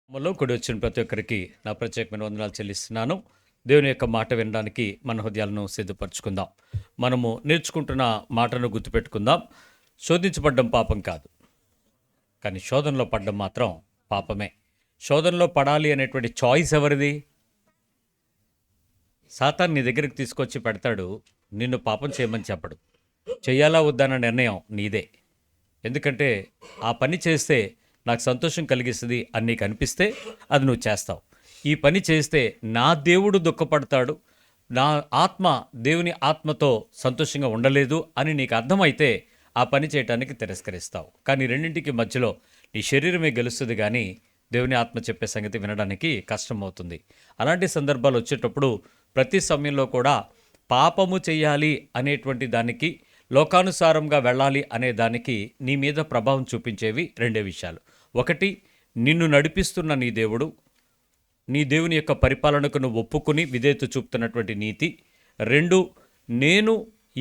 మనలో కూడి వచ్చిన ప్రతి ఒక్కరికి నా ప్రత్యేకమైన వందనాలు చెల్లిస్తున్నాను. దేవుని యొక్క మాట వినడానికి మన హృదయాలను సిద్ధపరచుకుందాం. మనము నేర్చుకుంటున్న మాటను గుర్తుపెట్టుకుందాం. శోధించబడ్డం పాపం కాదు, కానీ శోధనలో పడ్డం మాత్రం పాపమే. శోధనలో పడాలి అనేటువంటి చాయిస్ ఎవరిది? సాతాను నీ దగ్గరికి తీసుకొచ్చి పెడతాడు, నిన్ను పాపం చేయమని చెప్పడు. చెయ్యాలా వద్దన్న నిర్ణయం నీదే. ఎందుకంటే ఆ పని చేస్తే నాకు సంతోషం కలిగిస్తుంది అని నీకు అనిపిస్తే అది నువ్వు చేస్తావు. ఈ పని చేస్తే నా దేవుడు దుఃఖపడతాడు, నా ఆత్మ దేవుని ఆత్మతో సంతోషంగా ఉండలేదు అని నీకు అర్థమైతే ఆ పని చేయటానికి తిరస్కరిస్తావు. కానీ రెండింటికి మధ్యలో నీ శరీరమే గెలుస్తుంది, కానీ దేవుని ఆత్మ చెప్పే సంగతి వినడానికి కష్టమవుతుంది. అలాంటి సందర్భాలు వచ్చేటప్పుడు ప్రతి సమయంలో కూడా పాపము చెయ్యాలి అనేటువంటి దానికి, లోకానుసారంగా వెళ్ళాలి అనే దానికి నీ మీద ప్రభావం చూపించేవి రెండే విషయాలు. ఒకటి, నిన్ను నడిపిస్తున్న నీ దేవుడు, నీ దేవుని యొక్క పరిపాలనకు నువ్వు ఒప్పుకుని విధేయత చూపుతున్నటువంటి నీతి. రెండు, నేను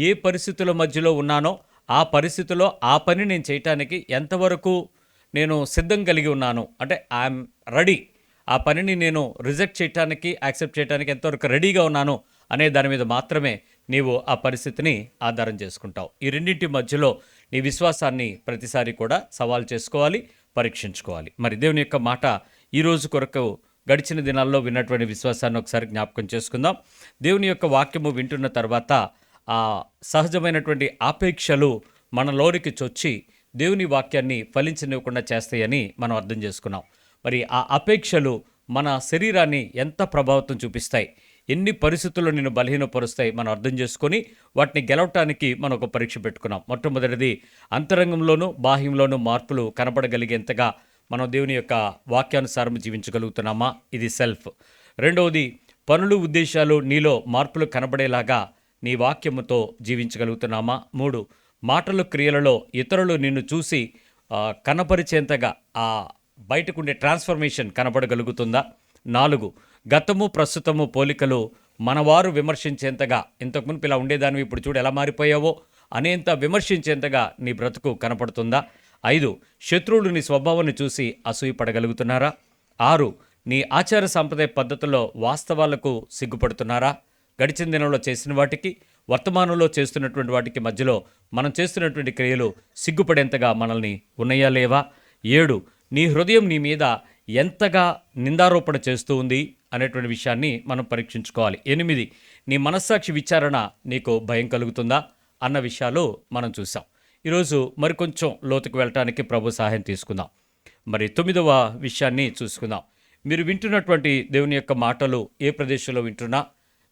ఏ పరిస్థితుల మధ్యలో ఉన్నానో ఆ పరిస్థితిలో ఆ పని నేను చేయటానికి ఎంతవరకు నేను సిద్ధం కలిగి ఉన్నాను, అంటే ఐఎమ్ రెడీ, ఆ పనిని నేను రిజెక్ట్ చేయటానికి యాక్సెప్ట్ చేయడానికి ఎంతవరకు రెడీగా ఉన్నాను అనే దాని మీద మాత్రమే నీవు ఆ పరిస్థితిని ఆధారం చేసుకుంటావు. ఈ రెండింటి మధ్యలో నీ విశ్వాసాన్ని ప్రతిసారి కూడా సవాల్ చేసుకోవాలి, పరీక్షించుకోవాలి. మరి దేవుని యొక్క మాట ఈరోజు కొరకు గడిచిన దినాల్లో విన్నటువంటి విశ్వాసాన్ని ఒకసారి జ్ఞాపకం చేసుకుందాం. దేవుని యొక్క వాక్యము వింటున్న తర్వాత ఆ సహజమైనటువంటి ఆపేక్షలు మనలోనికి చొచ్చి దేవుని వాక్యాన్ని ఫలించనివ్వకుండా చేస్తాయని మనం అర్థం చేసుకున్నాం. మరి ఆ అపేక్షలు మన శరీరాన్ని ఎంత ప్రభావితం చూపిస్తాయి, ఎన్ని పరిస్థితుల్లో నిన్ను బలహీనపరుస్తాయి మనం అర్థం చేసుకొని వాటిని గెలవటానికి మనం ఒక పరీక్ష పెట్టుకున్నాం. మొట్టమొదటిది, అంతరంగంలోనూ బాహ్యంలోనూ మార్పులు కనపడగలిగేంతగా మనం దేవుని యొక్క వాక్యానుసారం జీవించగలుగుతున్నామా, ఇది సెల్ఫ్. రెండవది, పనులు ఉద్దేశాలు నీలో మార్పులు కనబడేలాగా నీ వాక్యముతో జీవించగలుగుతున్నామా. మూడు, మాటలు క్రియలలో ఇతరులు నిన్ను చూసి కనపరిచేంతగా ఆ బయటకుండే ట్రాన్స్ఫర్మేషన్ కనపడగలుగుతుందా. నాలుగు, గతము ప్రస్తుతము పోలికలు మనవారు విమర్శించేంతగా, ఇంతకుముందు ఇలా ఉండేదానివి ఇప్పుడు చూడు ఎలా మారిపోయావో అనేంత విమర్శించేంతగా నీ బ్రతుకు కనపడుతుందా. ఐదు, శత్రువులు నీ స్వభావాన్ని చూసి అసూయపడగలుగుతున్నారా. ఆరు, నీ ఆచార సాంప్రదాయ పద్ధతుల్లో వాస్తవాలకు సిగ్గుపడుతున్నారా. గడిచిన దినంలో చేసిన వాటికి, వర్తమానంలో చేస్తున్నటువంటి వాటికి మధ్యలో మనం చేస్తున్నటువంటి క్రియలు సిగ్గుపడేంతగా మనల్ని ఉన్నాయా లేవా. ఏడు, నీ హృదయం నీ మీద ఎంతగా నిందారోపణ చేస్తూ ఉంది అనేటువంటి విషయాన్ని మనం పరీక్షించుకోవాలి. ఎనిమిది, నీ మనస్సాక్షి విచారణ నీకు భయం కలుగుతుందా అన్న విషయాలు మనం చూసాం. ఈరోజు మరికొంచెం లోతుకు వెళ్ళటానికి ప్రభు సహాయం తీసుకుందాం. మరి తొమ్మిదవ విషయాన్ని చూసుకుందాం. మీరు వింటున్నటువంటి దేవుని యొక్క మాటలు ఏ ప్రదేశంలో వింటున్నా,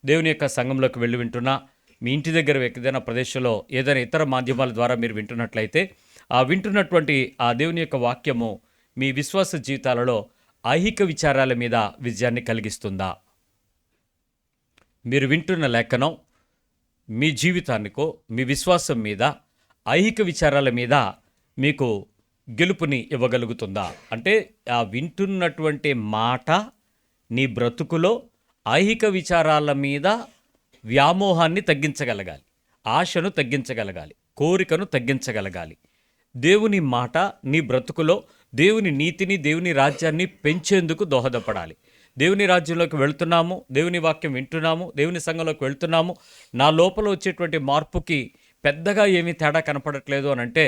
దేవుని యొక్క సంఘంలోకి వెళ్ళి వింటున్నా, మీ ఇంటి దగ్గర ఏదైనా ప్రదేశంలో ఏదైనా ఇతర మాధ్యమాల ద్వారా మీరు వింటున్నట్లయితే ఆ వింటున్నటువంటి ఆ దేవుని యొక్క వాక్యము మీ విశ్వాస జీవితాలలో ఐహిక విచారాల మీద విజయాన్ని కలిగిస్తుందా. మీరు వింటున్న లేఖనం మీ జీవితానికో మీ విశ్వాసం మీద, ఐహిక విచారాల మీద మీకు గెలుపుని ఇవ్వగలుగుతుందా. అంటే ఆ వింటున్నటువంటి మాట నీ బ్రతుకులో ఐహిక విచారాల మీద వ్యామోహాన్ని తగ్గించగలగాలి, ఆశను తగ్గించగలగాలి, కోరికను తగ్గించగలగాలి. దేవుని మాట నీ బ్రతుకులో దేవుని నీతిని, దేవుని రాజ్యాన్ని పెంచేందుకు దోహదపడాలి. దేవుని రాజ్యంలోకి వెళ్తున్నాము, దేవుని వాక్యం వింటున్నాము, దేవుని సంఘంలోకి వెళ్తున్నాము, నా లోపల వచ్చేటువంటి మార్పుకి పెద్దగా ఏమీ తేడా కనపడట్లేదు అని అంటే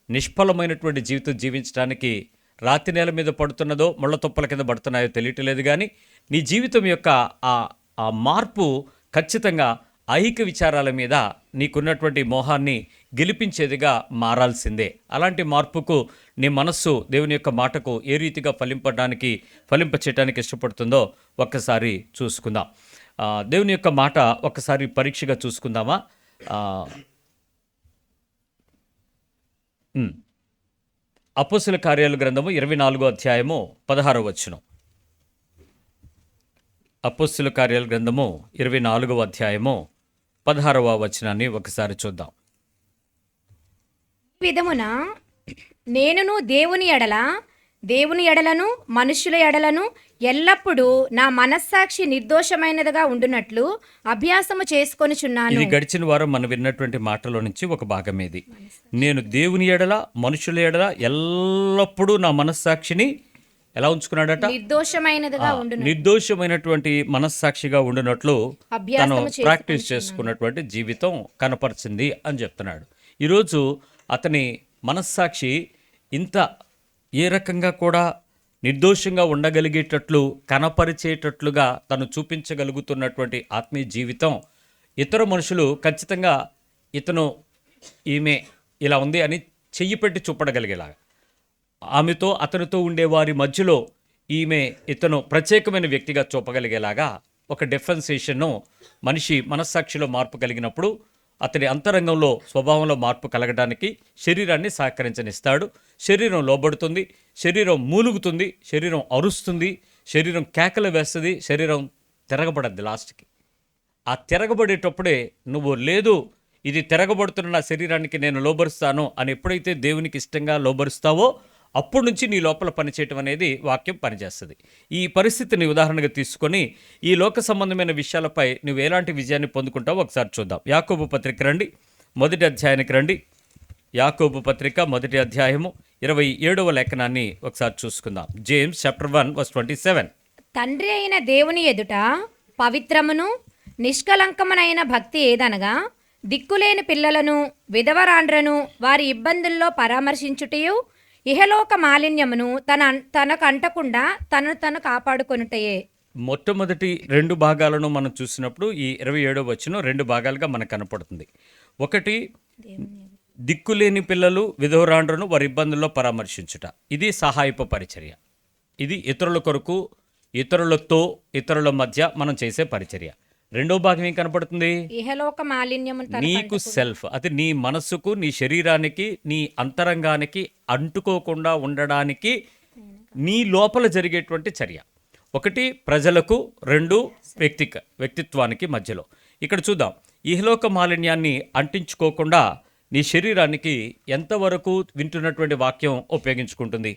నిష్ఫలమైనటువంటి జీవితం జీవించడానికి రాతి నేల మీద పడుతున్నదో ముళ్ళ తుప్పల కింద పడుతున్నాయో తెలియట్లేదు. కానీ నీ జీవితం యొక్క ఆ మార్పు ఖచ్చితంగా ఐహిక విచారాల మీద నీకున్నటువంటి మోహాన్ని గెలిపించేదిగా మారాల్సిందే. అలాంటి మార్పుకు నీ మనస్సు దేవుని యొక్క మాటకు ఏ రీతిగా ఫలింపచేయడానికి ఇష్టపడుతుందో ఒక్కసారి చూసుకుందాం. దేవుని యొక్క మాట ఒక్కసారి పరీక్షగా చూసుకుందామా. అపోస్తలుల కార్యాల గ్రంథము 24వ అధ్యాయము 16వ వచనం. అపోస్తలుల కార్యాల గ్రంథము 24వ అధ్యాయము 16వ వచనాన్ని ఒకసారి చూద్దాం. విధమున నేనును దేవుని ఎడలను మనుష్యుల ఎడలను ఎల్లప్పుడూ నా మనస్సాక్షి నిర్దోషమైనదిగా ఉండునట్లు అభ్యాసము చేసుకొనుచున్నాను. ఇది గడిచిన వారం మనం విన్నటువంటి మాటలో నుంచి ఒక భాగం ఇది. నేను దేవుని ఎడల మనుషుల ఎడల ఎల్లప్పుడూ నా మనస్సాక్షిని ఎలా ఉంచుకున్నాడట? నిర్దోషమైనదిగా ఉండును. నిర్దోషమైనటువంటి మనస్సాక్షిగా ఉండినట్లు తను అభ్యాసము చేసి ప్రాక్టీస్ చేసుకున్నటువంటి జీవితం కనపరిచింది అని చెప్తున్నాడు. ఈరోజు అతని మనస్సాక్షి ఇంత ఏ రకంగా కూడా నిర్దోషంగా ఉండగలిగేటట్లు కనపరిచేటట్లుగా తను చూపించగలుగుతున్నటువంటి ఆత్మీయ జీవితం ఇతర మనుషులు ఖచ్చితంగా ఈమె ఇలా ఉంది అని చెయ్యి పెట్టి చూపడగలిగేలాగా, ఆమెతో అతనితో ఉండే వారి మధ్యలో ఇతను ప్రత్యేకమైన వ్యక్తిగా చూపగలిగేలాగా ఒక డిఫరెన్సియేషన్ను మనిషి మనస్సాక్షిలో మార్పు కలిగినప్పుడు అతడి అంతరంగంలో స్వభావంలో మార్పు కలగడానికి శరీరాన్ని సహకరించనిస్తాడు. శరీరం లోబడుతుంది, శరీరం మూలుగుతుంది, శరీరం అరుస్తుంది, శరీరం కేకలు వేస్తుంది, శరీరం తిరగబడద్ది లాస్ట్కి. ఆ తిరగబడేటప్పుడే నువ్వు లేదు ఇది తిరగబడుతున్న నా శరీరానికి నేను లోబరుస్తాను అని ఎప్పుడైతే దేవునికి ఇష్టంగా లోబరుస్తావో అప్పటి నుంచి నీ లోపల పనిచేయటం అనేది వాక్యం పనిచేస్తుంది. ఈ పరిస్థితిని ఉదాహరణగా తీసుకొని ఈ లోక సంబంధమైన విషయాలపై నువ్వు ఎలాంటి విజయాన్ని పొందుకుంటావో ఒకసారి చూద్దాం. యాకోబు పత్రిక రండి, మొదటి అధ్యాయానికి రండి. యాకోబు పత్రిక మొదటి అధ్యాయము 27వ లేఖనాన్ని ఒకసారి చూసుకుందాం. James chapter 1:27. తండ్రి అయిన దేవుని ఎదుట పవిత్రమును నిష్కలంకమునైన భక్తి ఏదనగా దిక్కులేని పిల్లలను విధవరాండ్రను వారి ఇబ్బందుల్లో పరామర్శించుటయు ఇహలోక మాలిన్యమును తనకు అంటకుండా తను కాపాడుకొనుటయే. మొట్టమొదటి 2 భాగాలను మనం చూసినప్పుడు ఈ 27వ వచనం 2 భాగాలుగా మనకు కనపడుతుంది. ఒకటి, దిక్కులేని పిల్లలు విధవరాండ్రను వారి ఇబ్బందుల్లో పరామర్శించుట, ఇది సహాయపు పరిచర్య. ఇది ఇతరుల కొరకు, ఇతరులతో, ఇతరుల మధ్య మనం చేసే పరిచర్య. రెండో భాగం ఏం కనపడుతుంది? ఇహలోక మాలిన్యము నీకు సెల్ఫ్, అది నీ మనస్సుకు, నీ శరీరానికి, నీ అంతరంగానికి అంటుకోకుండా ఉండడానికి నీ లోపల జరిగేటువంటి చర్య. ఒకటి ప్రజలకు, 2 వ్యక్తిత్వానికి మధ్యలో. ఇక్కడ చూద్దాం, ఇహలోక మాలిన్యాన్ని అంటించుకోకుండా నీ శరీరానికి ఎంతవరకు వింటున్నటువంటి వాక్యం ఉపయోగించుకుంటుంది?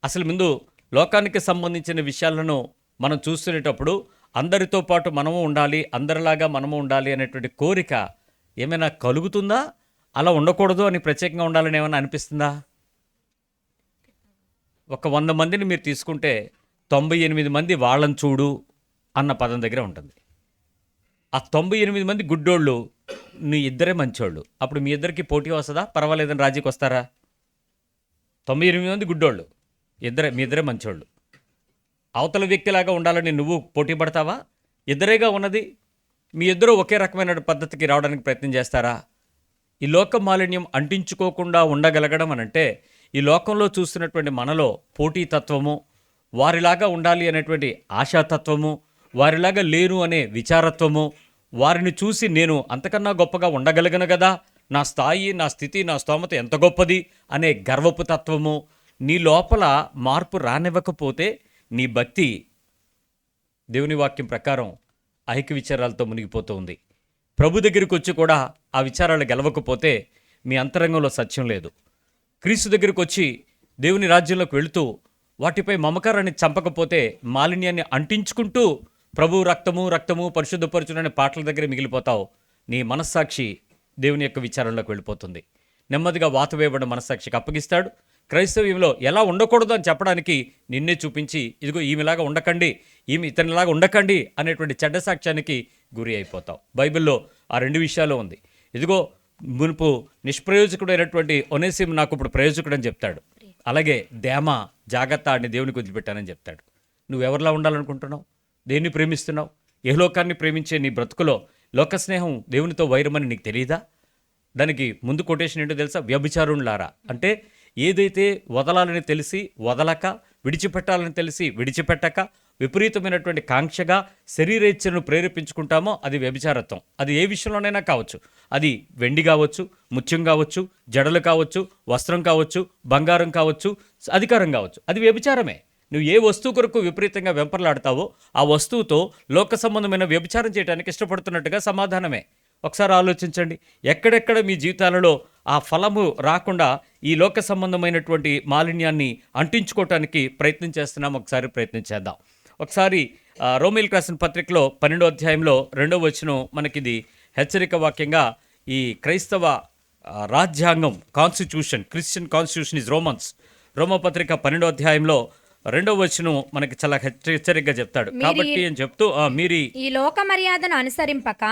అసలు ముందు లోకానికి సంబంధించిన విషయాలను మనం చూస్తునేటప్పుడు అందరితో పాటు మనము ఉండాలి, అందరిలాగా మనము ఉండాలి అనేటువంటి కోరిక ఏమైనా కలుగుతుందా? అలా ఉండకూడదు అని ప్రత్యేకంగా ఉండాలని ఏమైనా అనిపిస్తుందా? ఒక 100 మందిని మీరు తీసుకుంటే 98 మంది వాళ్ళని చూడు అన్న పదం దగ్గర ఉంటుంది. ఆ 98 మంది గుడ్డోళ్ళు, నీ ఇద్దరే మంచోళ్ళు. అప్పుడు మీ ఇద్దరికి పోటీ వస్తుందా? పర్వాలేదని రాజీకి వస్తారా? 98 మంది గుడ్డోళ్ళు, మీ ఇద్దరే మంచోళ్ళు. అవతల వ్యక్తిలాగా ఉండాలని నువ్వు పోటీ పడతావా? ఇద్దరేగా ఉన్నది, మీ ఇద్దరు ఒకే రకమైన పద్ధతికి రావడానికి ప్రయత్నం చేస్తారా? ఈ లోక మాలిన్యం అంటించుకోకుండా ఉండగలగడం అనంటే ఈ లోకంలో చూస్తున్నటువంటి మనలో పోటీతత్వము, వారిలాగా ఉండాలి అనేటువంటి ఆశాతత్వము, వారిలాగా లేను అనే విచారత్వము, వారిని చూసి నేను అంతకన్నా గొప్పగా ఉండగలిగను కదా, నా స్థాయి, నా స్థితి, నా స్తోమత ఎంత గొప్పది అనే గర్వపు తత్వము నీ లోపల మార్పు రానివ్వకపోతే నీ భక్తి దేవుని వాక్యం ప్రకారం ఐక్య విచారాలతో మునిగిపోతూ ఉంది. ప్రభు దగ్గరికి వచ్చి కూడా ఆ విచారాలు గెలవకపోతే మీ అంతరంగంలో సత్యం లేదు. క్రీస్తు దగ్గరికి వచ్చి దేవుని రాజ్యంలోకి వెళుతూ వాటిపై మమకారాన్ని చంపకపోతే, మాలిన్యాన్ని అంటించుకుంటూ ప్రభు రక్తము పరిశుద్ధపరచుననే పాటల దగ్గర మిగిలిపోతావు. నీ మనస్సాక్షి దేవుని యొక్క విచారంలోకి వెళ్ళిపోతుంది. నెమ్మదిగా వాతవేయబడిన మనస్సాక్షికి అప్పగిస్తాడు. క్రైస్తవ్యంలో ఎలా ఉండకూడదు అని చెప్పడానికి నిన్నే చూపించి, ఇదిగో ఈమెలాగా ఉండకండి, ఇతనిలాగా ఉండకండి అనేటువంటి చెడ్డ సాక్ష్యానికి గురి అయిపోతావు. బైబిల్లో ఆ 2 విషయాలు ఉంది. ఇదిగో మునుపు నిష్ప్రయోజకుడైనటువంటి ఒనేసిము నాకు ఇప్పుడు ప్రయోజకుడు అని చెప్తాడు. అలాగే దేమా, జాగ్రత్త అని దేవునికి వదిలిపెట్టానని చెప్తాడు. నువ్వెవరిలా ఉండాలనుకుంటున్నావు? దేన్ని ప్రేమిస్తున్నావు? ఏ లోకాన్ని ప్రేమించే నీ బ్రతుకులో లోక స్నేహం దేవునితో వైరమని నీకు తెలియదా? దానికి ముందు కొటేషన్ ఏంటో తెలుసా? వ్యభిచారులారా. అంటే ఏదైతే వదలాలని తెలిసి వదలక, విడిచిపెట్టాలని తెలిసి విడిచిపెట్టక, విపరీతమైనటువంటి కాంక్షగా శరీరేచ్ఛను ప్రేరేపించుకుంటామో అది వ్యభిచారత్వం. అది ఏ విషయంలోనైనా కావచ్చు. అది వెండి కావచ్చు, ముత్యం కావచ్చు, జడలు కావచ్చు, వస్త్రం కావచ్చు, బంగారం కావచ్చు, అధికారం కావచ్చు, అది వ్యభిచారమే. నువ్వు ఏ వస్తువు కొరకు విపరీతంగా వెంపర్లాడతావో ఆ వస్తువుతో లోక సంబంధమైన వ్యభిచారం చేయడానికి ఇష్టపడుతున్నట్టుగా సమాధానమే. ఒకసారి ఆలోచించండి, ఎక్కడెక్కడ మీ జీవితాలలో ఆ ఫలము రాకుండా ఈ లోక సంబంధమైనటువంటి మాలిన్యాన్ని అంటించుకోవటానికి ప్రయత్నం చేస్తున్నాం. ఒకసారి ప్రయత్నం చేద్దాం. ఒకసారి రోమీయులకు రాసిన పత్రికలో 12వ అధ్యాయంలో 2వ వచనం మనకిది హెచ్చరిక వాక్యంగా, ఈ క్రైస్తవ రాజ్యాంగం, constitution, Christian constitution is Romans. రోమపత్రిక 12వ అధ్యాయంలో 2వ వచనం మనకి చాలా హెచ్చరికగా చెప్తాడు. కాబట్టి అని చెప్తూ మీరు ఈ లోక మర్యాదను అనుసరింపక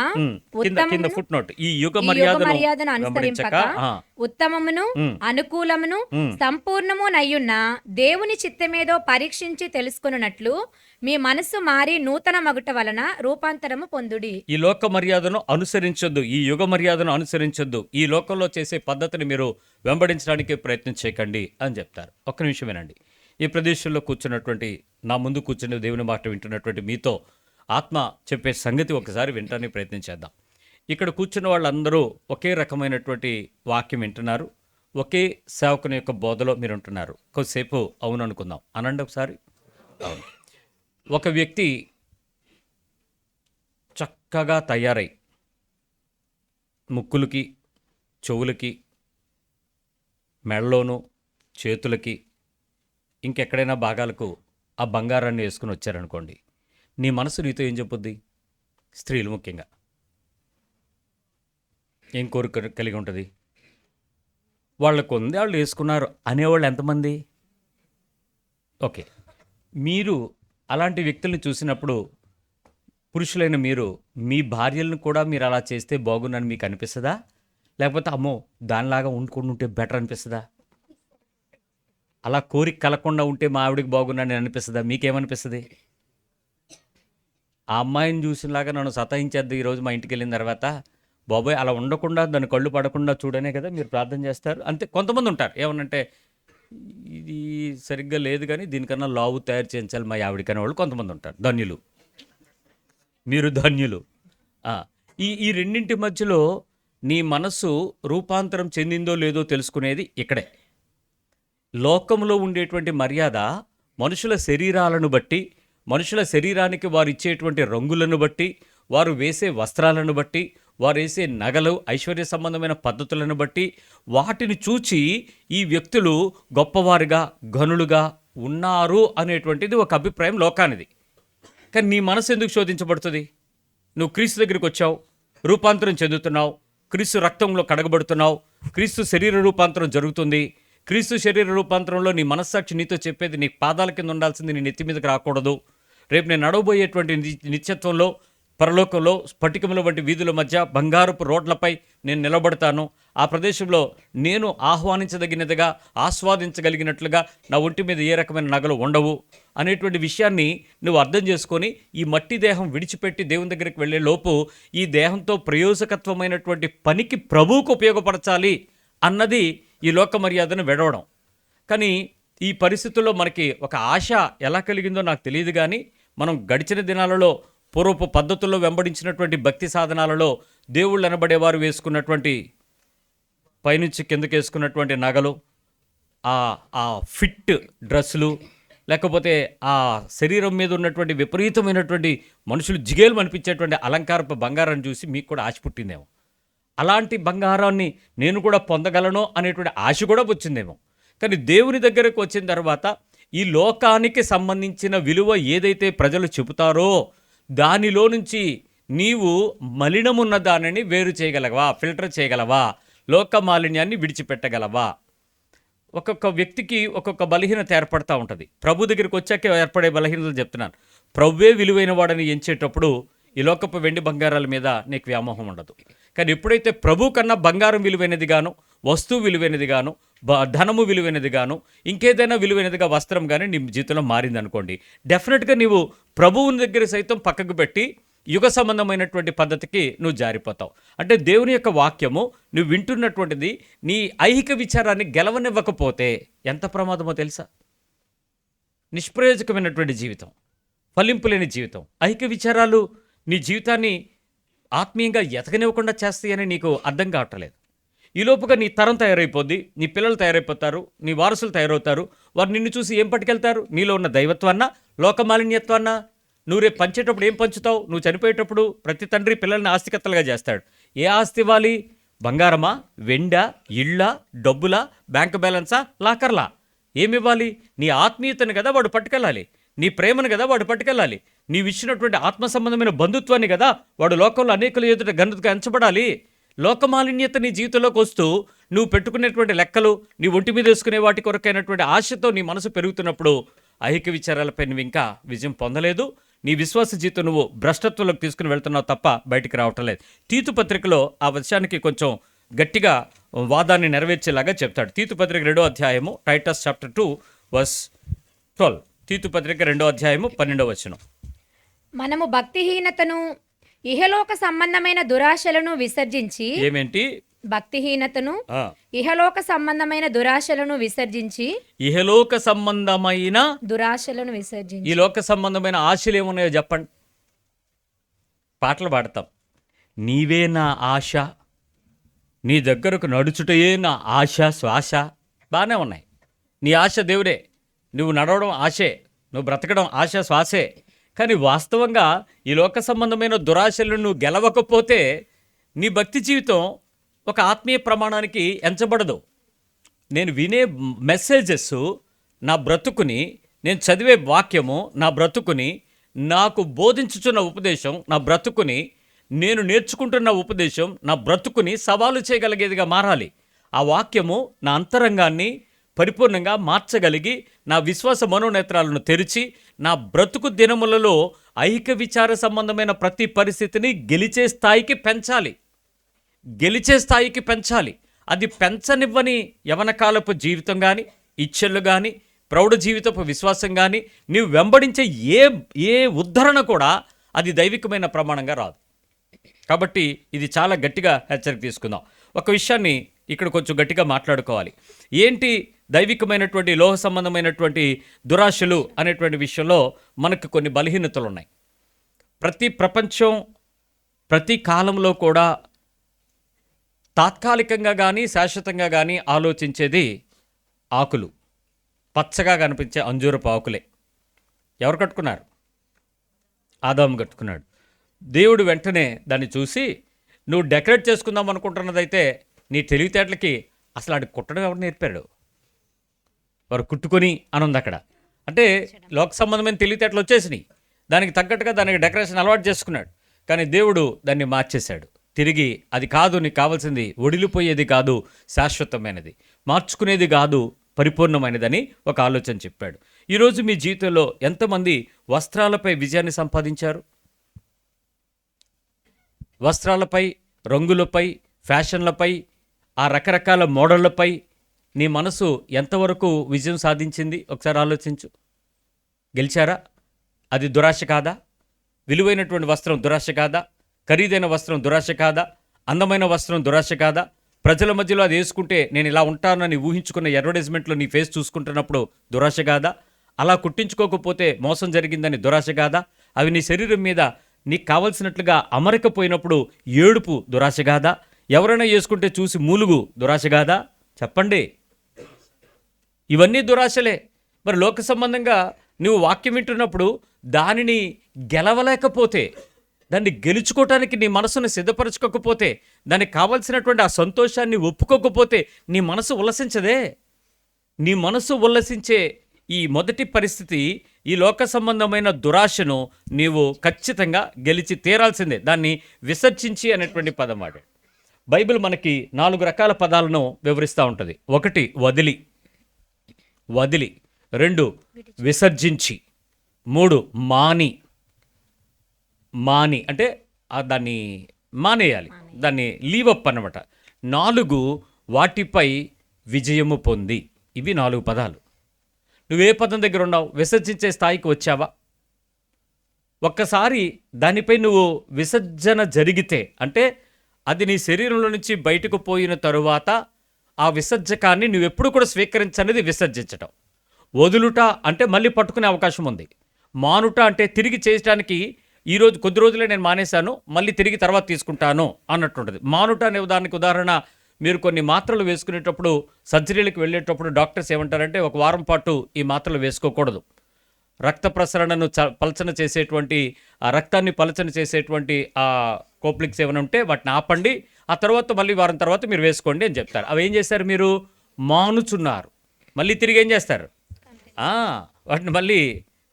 కింద ఫుట్ నోట్, ఈ యుగ మర్యాదను మర్యాదను అనుసరింపక వెంబడించక ఉత్తమమును అనుకూలమును సంపూర్ణము నయ్యున్న దేవుని చిత్తమేదో పరీక్షించి తెలుసుకొనున్నట్లు మీ మనస్సు మారి నూతన మగుట వలన రూపాంతరము పొందుడి. ఈ లోక మర్యాదను అనుసరించొద్దు, ఈ యుగ మర్యాదను అనుసరించొద్దు, ఈ లోకంలో చేసే పద్ధతిని మీరు వెంబడించడానికి ప్రయత్నం చేయకండి అని చెప్తారు. ఒక్క నిమిషం వినండి. ఈ ప్రదేశంలో కూర్చున్నటువంటి, నా ముందు కూర్చుని దేవుని మాట వింటున్నటువంటి మీతో ఆత్మ చెప్పే సంగతి ఒకసారి వినటానికి ప్రయత్నం చేద్దాం. ఇక్కడ కూర్చున్న వాళ్ళందరూ ఒకే రకమైనటువంటి వాక్యం వింటున్నారు, ఒకే సేవకుని యొక్క బోధలో మీరు ఉంటున్నారు. కొద్దిసేపు అవును అనుకుందాం, అనండి ఒకసారి. అవును. ఒక వ్యక్తి చక్కగా తయారై ముక్కులకి, చెవులకి, మెడలోను, చేతులకి, ఇంకెక్కడైనా భాగాలకు ఆ బంగారాన్ని వేసుకుని వచ్చారనుకోండి, నీ మనసు నీతో ఏం చెప్పుద్ది? స్త్రీలు ముఖ్యంగా ఏం కోరిక కలిగి ఉంటుంది? వాళ్ళకు ఉంది, వాళ్ళు వేసుకున్నారు అనేవాళ్ళు ఎంతమంది? ఓకే, మీరు అలాంటి వ్యక్తుల్ని చూసినప్పుడు పురుషులైన మీరు మీ భార్యలను కూడా మీరు అలా చేస్తే బాగుందని మీకు అనిపిస్తుందా? లేకపోతే అమ్మో దానిలాగా వండుకొని ఉంటే బెటర్ అనిపిస్తుందా? అలా కోరిక కలగకుండా ఉంటే మా ఆవిడికి బాగున్నాను అనిపిస్తుందా? మీకేమనిపిస్తుంది? ఆ అమ్మాయిని చూసినలాగా నన్ను సతాయించేద్దు ఈరోజు మా ఇంటికి వెళ్ళిన తర్వాత, బాబోయ్ అలా ఉండకుండా దాని కళ్ళు పడకుండా చూడనే కదా మీరు ప్రార్థన చేస్తారు. అంతే. కొంతమంది ఉంటారు ఏమనంటే ఇది సరిగ్గా లేదు కానీ దీనికన్నా లావు తయారు చేయించాలి మా ఆవిడికి అనే వాళ్ళు కొంతమంది ఉంటారు. ధన్యులు, మీరు ధన్యులు. ఈ రెండింటి మధ్యలో నీ మనస్సు రూపాంతరం చెందిందో లేదో తెలుసుకునేది ఇక్కడే. లోకంలో ఉండేటువంటి మర్యాద మనుషుల శరీరాలను బట్టి, మనుషుల శరీరానికి వారు ఇచ్చేటువంటి రంగులను బట్టి, వారు వేసే వస్త్రాలను బట్టి, వారు వేసే నగలు, ఐశ్వర్య సంబంధమైన పద్ధతులను బట్టి, వాటిని చూచి ఈ వ్యక్తులు గొప్పవారుగా, ఘనులుగా ఉన్నారు అనేటువంటిది ఒక అభిప్రాయం లోకానిది. కానీ నీ మనసు ఎందుకు శోధించబడుతుంది? నువ్వు క్రీస్తు దగ్గరికి వచ్చావు, రూపాంతరం చెందుతున్నావు, క్రీస్తు రక్తంలో కడగబడుతున్నావు, క్రీస్తు శరీర రూపాంతరం జరుగుతుంది. క్రీస్తు శరీర రూపాంతరంలో నీ మనస్సాక్షి నీతో చెప్పేది నీ పాదాల కింద ఉండాల్సింది నీ నెత్తి మీదకి రాకూడదు. రేపు నేను నడవబోయేటువంటి నిత్యత్వంలో పరలోకంలో స్ఫటికముల వంటి వీధుల మధ్య బంగారపు రోడ్లపై నేను నిలబడతాను. ఆ ప్రదేశంలో నేను ఆహ్వానించదగినదిగా, ఆస్వాదించగలిగినట్లుగా నా ఒంటి మీద ఏ రకమైన నగలు ఉండవు అనేటువంటి విషయాన్ని నువ్వు అర్థం చేసుకొని ఈ మట్టి దేహం విడిచిపెట్టి దేవుని దగ్గరికి వెళ్ళే లోపు ఈ దేహంతో ప్రయోజకత్వమైనటువంటి పనికి ప్రభువుకు ఉపయోగపరచాలి అన్నది ఈ లోక మర్యాదను వెడవడం. కానీ ఈ పరిస్థితుల్లో మనకి ఒక ఆశ ఎలా కలిగిందో నాకు తెలియదు, కానీ మనం గడిచిన దినాలలో పూర్వపు పద్ధతుల్లో వెంబడించినటువంటి భక్తి సాధనాలలో దేవుళ్ళు అనబడేవారు వేసుకున్నటువంటి పైనుంచి కిందకి వేసుకున్నటువంటి నగలు, ఆ ఫిట్ డ్రెస్సులు, లేకపోతే ఆ శరీరం మీద ఉన్నటువంటి విపరీతమైనటువంటి మనుషులు జిగేలు అనిపించేటువంటి అలంకారపు బంగారాన్ని చూసి మీకు కూడా ఆశ పుట్టిందేమో. అలాంటి బంగారాన్ని నేను కూడా పొందగలను అనేటువంటి ఆశ కూడా వచ్చిందేమో. కానీ దేవుని దగ్గరకు వచ్చిన తర్వాత ఈ లోకానికి సంబంధించిన విలువ ఏదైతే ప్రజలు చెబుతారో దానిలో నుంచి నీవు మలినమున్న దానిని వేరు చేయగలవా? ఫిల్టర్ చేయగలవా? లోక మాలిన్యాన్ని విడిచిపెట్టగలవా? ఒక్కొక్క వ్యక్తికి ఒక్కొక్క బలహీనత ఏర్పడతా ఉంటుంది. ప్రభు దగ్గరికి వచ్చాకే ఏర్పడే బలహీనతలు చెప్తున్నాను. ప్రభువే విలువైన వాడని ఎంచేటప్పుడు ఈ లోకపు వెండి బంగారాల మీద నీకు వ్యామోహం ఉండదు. కానీ ఎప్పుడైతే ప్రభు కన్నా బంగారం విలువైనది గాను, వస్తువు విలువైనది గాను, ధనము విలువైనది గాను, ఇంకేదైనా విలువైనదిగా వస్త్రం కానీ నీ జీవితంలో మారింది అనుకోండి, డెఫినెట్గా నీవు ప్రభువుని దగ్గర సైతం పక్కకు పెట్టి యుగ సంబంధమైనటువంటి పద్ధతికి నువ్వు జారిపోతావు. అంటే దేవుని యొక్క వాక్యము నువ్వు వింటున్నటువంటిది నీ ఐహిక విచారాన్ని గెలవనివ్వకపోతే ఎంత ప్రమాదమో తెలుసా? నిష్ప్రయోజకమైనటువంటి జీవితం, ఫలింపులేని జీవితం. ఐహిక విచారాలు నీ జీవితాన్ని ఆత్మీయంగా ఎతకనివ్వకుండా చేస్తాయని నీకు అర్థం కావట్లేదు. ఈలోపుగా నీ తరం తయారైపోద్ది, నీ పిల్లలు తయారైపోతారు, నీ వారసులు తయారవుతారు. వారు నిన్ను చూసి ఏం పట్టుకెళ్తారు? నీలో ఉన్న దైవత్వాన్నా, లోకమాలిన్యత్వాన్నా? నువ్వు రేపు పంచేటప్పుడు ఏం పంచుతావు? నువ్వు చనిపోయేటప్పుడు ప్రతి తండ్రి పిల్లల్ని ఆస్తికత్తలుగా చేస్తాడు. ఏ ఆస్తి ఇవ్వాలి? బంగారమా, వెండా, ఇళ్ళ, డబ్బులా, బ్యాంక్ బ్యాలెన్సా, లాకర్లా? ఏమివ్వాలి? నీ ఆత్మీయతను కదా వాడు పట్టుకెళ్ళాలి, నీ ప్రేమను కదా వాడు పట్టుకెళ్ళాలి, నీవు ఇచ్చినటువంటి ఆత్మ సంబంధమైన బంధుత్వాన్ని కదా వాడు లోకంలో అనేకుల ఎదుట ఘనతగా ఎంచబడాలి. లోకమాలిన్యత నీ జీవితంలోకి వస్తూ నువ్వు పెట్టుకునేటువంటి లెక్కలు, నీ ఒంటి మీద వేసుకునే వాటి కొరకైనటువంటి ఆశతో నీ మనసు పెరుగుతున్నప్పుడు ఐహిక విచారాలపై నువ్వు ఇంకా విజయం పొందలేదు. నీ విశ్వాస జీవితం నువ్వు భ్రష్టత్వంలోకి తీసుకుని వెళ్తున్నావు తప్ప బయటికి రావటం లేదు. తీతు పత్రికలో ఆ విషయానికి కొంచెం గట్టిగా వాదాన్ని నెరవేర్చేలాగా చెప్తాడు. తీతు పత్రిక 2వ అధ్యాయము, టైటస్ చాప్టర్ 2 వర్స్ 12. తీతు పత్రిక 2వ అధ్యాయము 12వ వచనం. మనము భక్తిహీనతను ఇహలోక సంబంధమైన దురాశలను విసర్జించి ఏమేంటి? భక్తిహీనతను ఇహలోక సంబంధమైన దురాశలను విసర్జించి ఇహలోక సంబంధమైన దురాశలను విసర్జించి. ఈ లోక సంబంధమైన ఆశలు ఏమున్నాయో చెప్పండి. పాటలు పాడతాం. నీవే నా ఆశ, నీ దగ్గరకు నడుచుటయే నా ఆశ శ్వాస. బాగానే ఉన్నాయి. నీ ఆశ దేవుడే, నువ్వు నడవడం ఆశే, నువ్వు బ్రతకడం ఆశ శ్వాసే. కానీ వాస్తవంగా ఈ లోక సంబంధమైన దురాశలను నువ్వు గెలవకపోతే నీ భక్తి జీవితం ఒక ఆత్మీయ ప్రమాణానికి ఎంచబడదు. నేను వినే మెసేజెస్ నా బ్రతుకుని, నేను చదివే వాక్యము నా బ్రతుకుని, నాకు బోధించుచున్న ఉపదేశం నా బ్రతుకుని, నేను నేర్చుకుంటున్న ఉపదేశం నా బ్రతుకుని సవాలు చేయగలిగేదిగా మారాలి. ఆ వాక్యము నా అంతరంగాన్ని పరిపూర్ణంగా మార్చగలిగి నా విశ్వాస మనోనేత్రాలను తెరిచి నా బ్రతుకు దినములలో ఐహిక విచార సంబంధమైన ప్రతి పరిస్థితిని గెలిచే స్థాయికి పెంచాలి. గెలిచే స్థాయికి పెంచాలి. అది పెంచనివ్వని యవనకాలపు జీవితం కానీ, ఇచ్చలు కానీ, ప్రౌఢ జీవితపు విశ్వాసం కానీ, నీవు వెంబడించే ఏ ఉద్ధరణ కూడా అది దైవికమైన ప్రమాణంగా రాదు. కాబట్టి ఇది చాలా గట్టిగా హెచ్చరిక తీసుకుందాం. ఒక విషయాన్ని ఇక్కడ కొంచెం గట్టిగా మాట్లాడుకోవాలి. ఏంటి దైవికమైనటువంటి లోహ సంబంధమైనటువంటి దురాశలు అనేటువంటి విషయంలో మనకు కొన్ని బలహీనతలు ఉన్నాయి. ప్రపంచం ప్రతి కాలంలో కూడా తాత్కాలికంగా కానీ శాశ్వతంగా కానీ ఆలోచించేది ఆకులు, పచ్చగా కనిపించే అంజూరపు ఆకులే. ఎవరు కట్టుకున్నారు? ఆదాము కట్టుకున్నాడు. దేవుడు వెంటనే దాన్ని చూసి, నువ్వు డెకరేట్ చేసుకుందాం అనుకుంటున్నదైతే నీ తెలివితేటలకి అసలు ఆడికి కుట్టడం ఎవరు నేర్పాడు? వారు కుట్టుకొని అని ఉంది అక్కడ. అంటే లోక సంబంధమైన తెలివితేటలు వచ్చేసినాయి. దానికి తగ్గట్టుగా దానికి డెకరేషన్ అలవాటు చేసుకున్నాడు. కానీ దేవుడు దాన్ని మార్చేశాడు. తిరిగి అది కాదు, నీకు కావాల్సింది ఒడిలిపోయేది కాదు, శాశ్వతమైనది, మార్చుకునేది కాదు, పరిపూర్ణమైనదని ఒక ఆలోచన చెప్పాడు. ఈరోజు మీ జీవితంలో ఎంతమంది వస్త్రాలపై విజయాన్ని సంపాదించారు? వస్త్రాలపై, రంగులపై, ఫ్యాషన్లపై, ఆ రకరకాల మోడళ్లపై నీ మనసు ఎంతవరకు విజయం సాధించింది? ఒకసారి ఆలోచించు. గెలిచారా? అది దురాశ కాదా? విలువైనటువంటి వస్త్రం దురాశ కాదా? ఖరీదైన వస్త్రం దురాశ కాదా? అందమైన వస్త్రం దురాశ కాదా? ప్రజల మధ్యలో అది వేసుకుంటే నేను ఇలా ఉంటానని ఊహించుకున్న అడ్వర్టైజ్మెంట్లో నీ ఫేస్ చూసుకుంటున్నప్పుడు దురాశ కాదా? అలా కుట్టించుకోకపోతే మోసం జరిగిందని దురాశ కాదా? అవి నీ శరీరం మీద నీకు కావలసినట్లుగా అమరకపోయినప్పుడు ఏడుపు దురాశ కాదా? ఎవరైనా వేసుకుంటే చూసి మూలుగు దురాశ కాదా? చెప్పండి. ఇవన్నీ దురాశలే. మరి లోక సంబంధంగా నువ్వు వాక్యం వింటున్నప్పుడు దానిని గెలవలేకపోతే, దాన్ని గెలుచుకోవటానికి నీ మనసును సిద్ధపరచుకోకపోతే, దానికి కావలసినటువంటి ఆ సంతోషాన్ని ఒప్పుకోకపోతే నీ మనసు ఉల్లసించదే. నీ మనసు ఉల్లసించే ఈ మొదటి పరిస్థితి, ఈ లోక సంబంధమైన దురాశను నీవు ఖచ్చితంగా గెలిచి తీరాల్సిందే. దాన్ని విసర్జించి అనేటువంటి పదం వాడాడు. బైబిల్ మనకి 4 రకాల పదాలను వివరిస్తూ ఉంటుంది. 1 వదిలి, 2 విసర్జించి, 3 మాని అంటే దాన్ని మానేయాలి, దాన్ని లీవప్ అన్నమాట. 4 వాటిపై విజయము పొంది. ఇవి 4 పదాలు. నువ్వే పదం దగ్గర ఉన్నావు? విసర్జించే స్థాయికి వచ్చావా? ఒక్కసారి దానిపై నువ్వు విసర్జన జరిగితే, అంటే అది నీ శరీరంలో నుంచి బయటకు పోయిన తరువాత ఆ విసర్జకాన్ని నువ్వెప్పుడు కూడా స్వీకరించనేది విసర్జించటం. వదులుట అంటే మళ్ళీ పట్టుకునే అవకాశం ఉంది. మానుట అంటే తిరిగి చేయడానికి ఈరోజు కొద్ది రోజులే నేను మానేశాను, మళ్ళీ తిరిగి తర్వాత తీసుకుంటాను అన్నట్టుంటుంది. మానుట అనే దానికి ఉదాహరణ, మీరు కొన్ని మాత్రలు వేసుకునేటప్పుడు, సర్జరీలకు వెళ్ళేటప్పుడు డాక్టర్స్ ఏమంటారంటే 1 వారం పాటు ఈ మాత్రలు వేసుకోకూడదు. రక్త ప్రసరణను పలచన చేసేటువంటి, ఆ రక్తాన్ని పలచన చేసేటువంటి ఆ కోప్లిక్స్ ఏమైనా ఉంటే వాటిని ఆపండి, ఆ తర్వాత మళ్ళీ వారం తర్వాత మీరు వేసుకోండి అని చెప్తారు. అవి ఏం చేస్తారు? మీరు మానుచున్నారు. మళ్ళీ తిరిగి ఏం చేస్తారు? వాటిని మళ్ళీ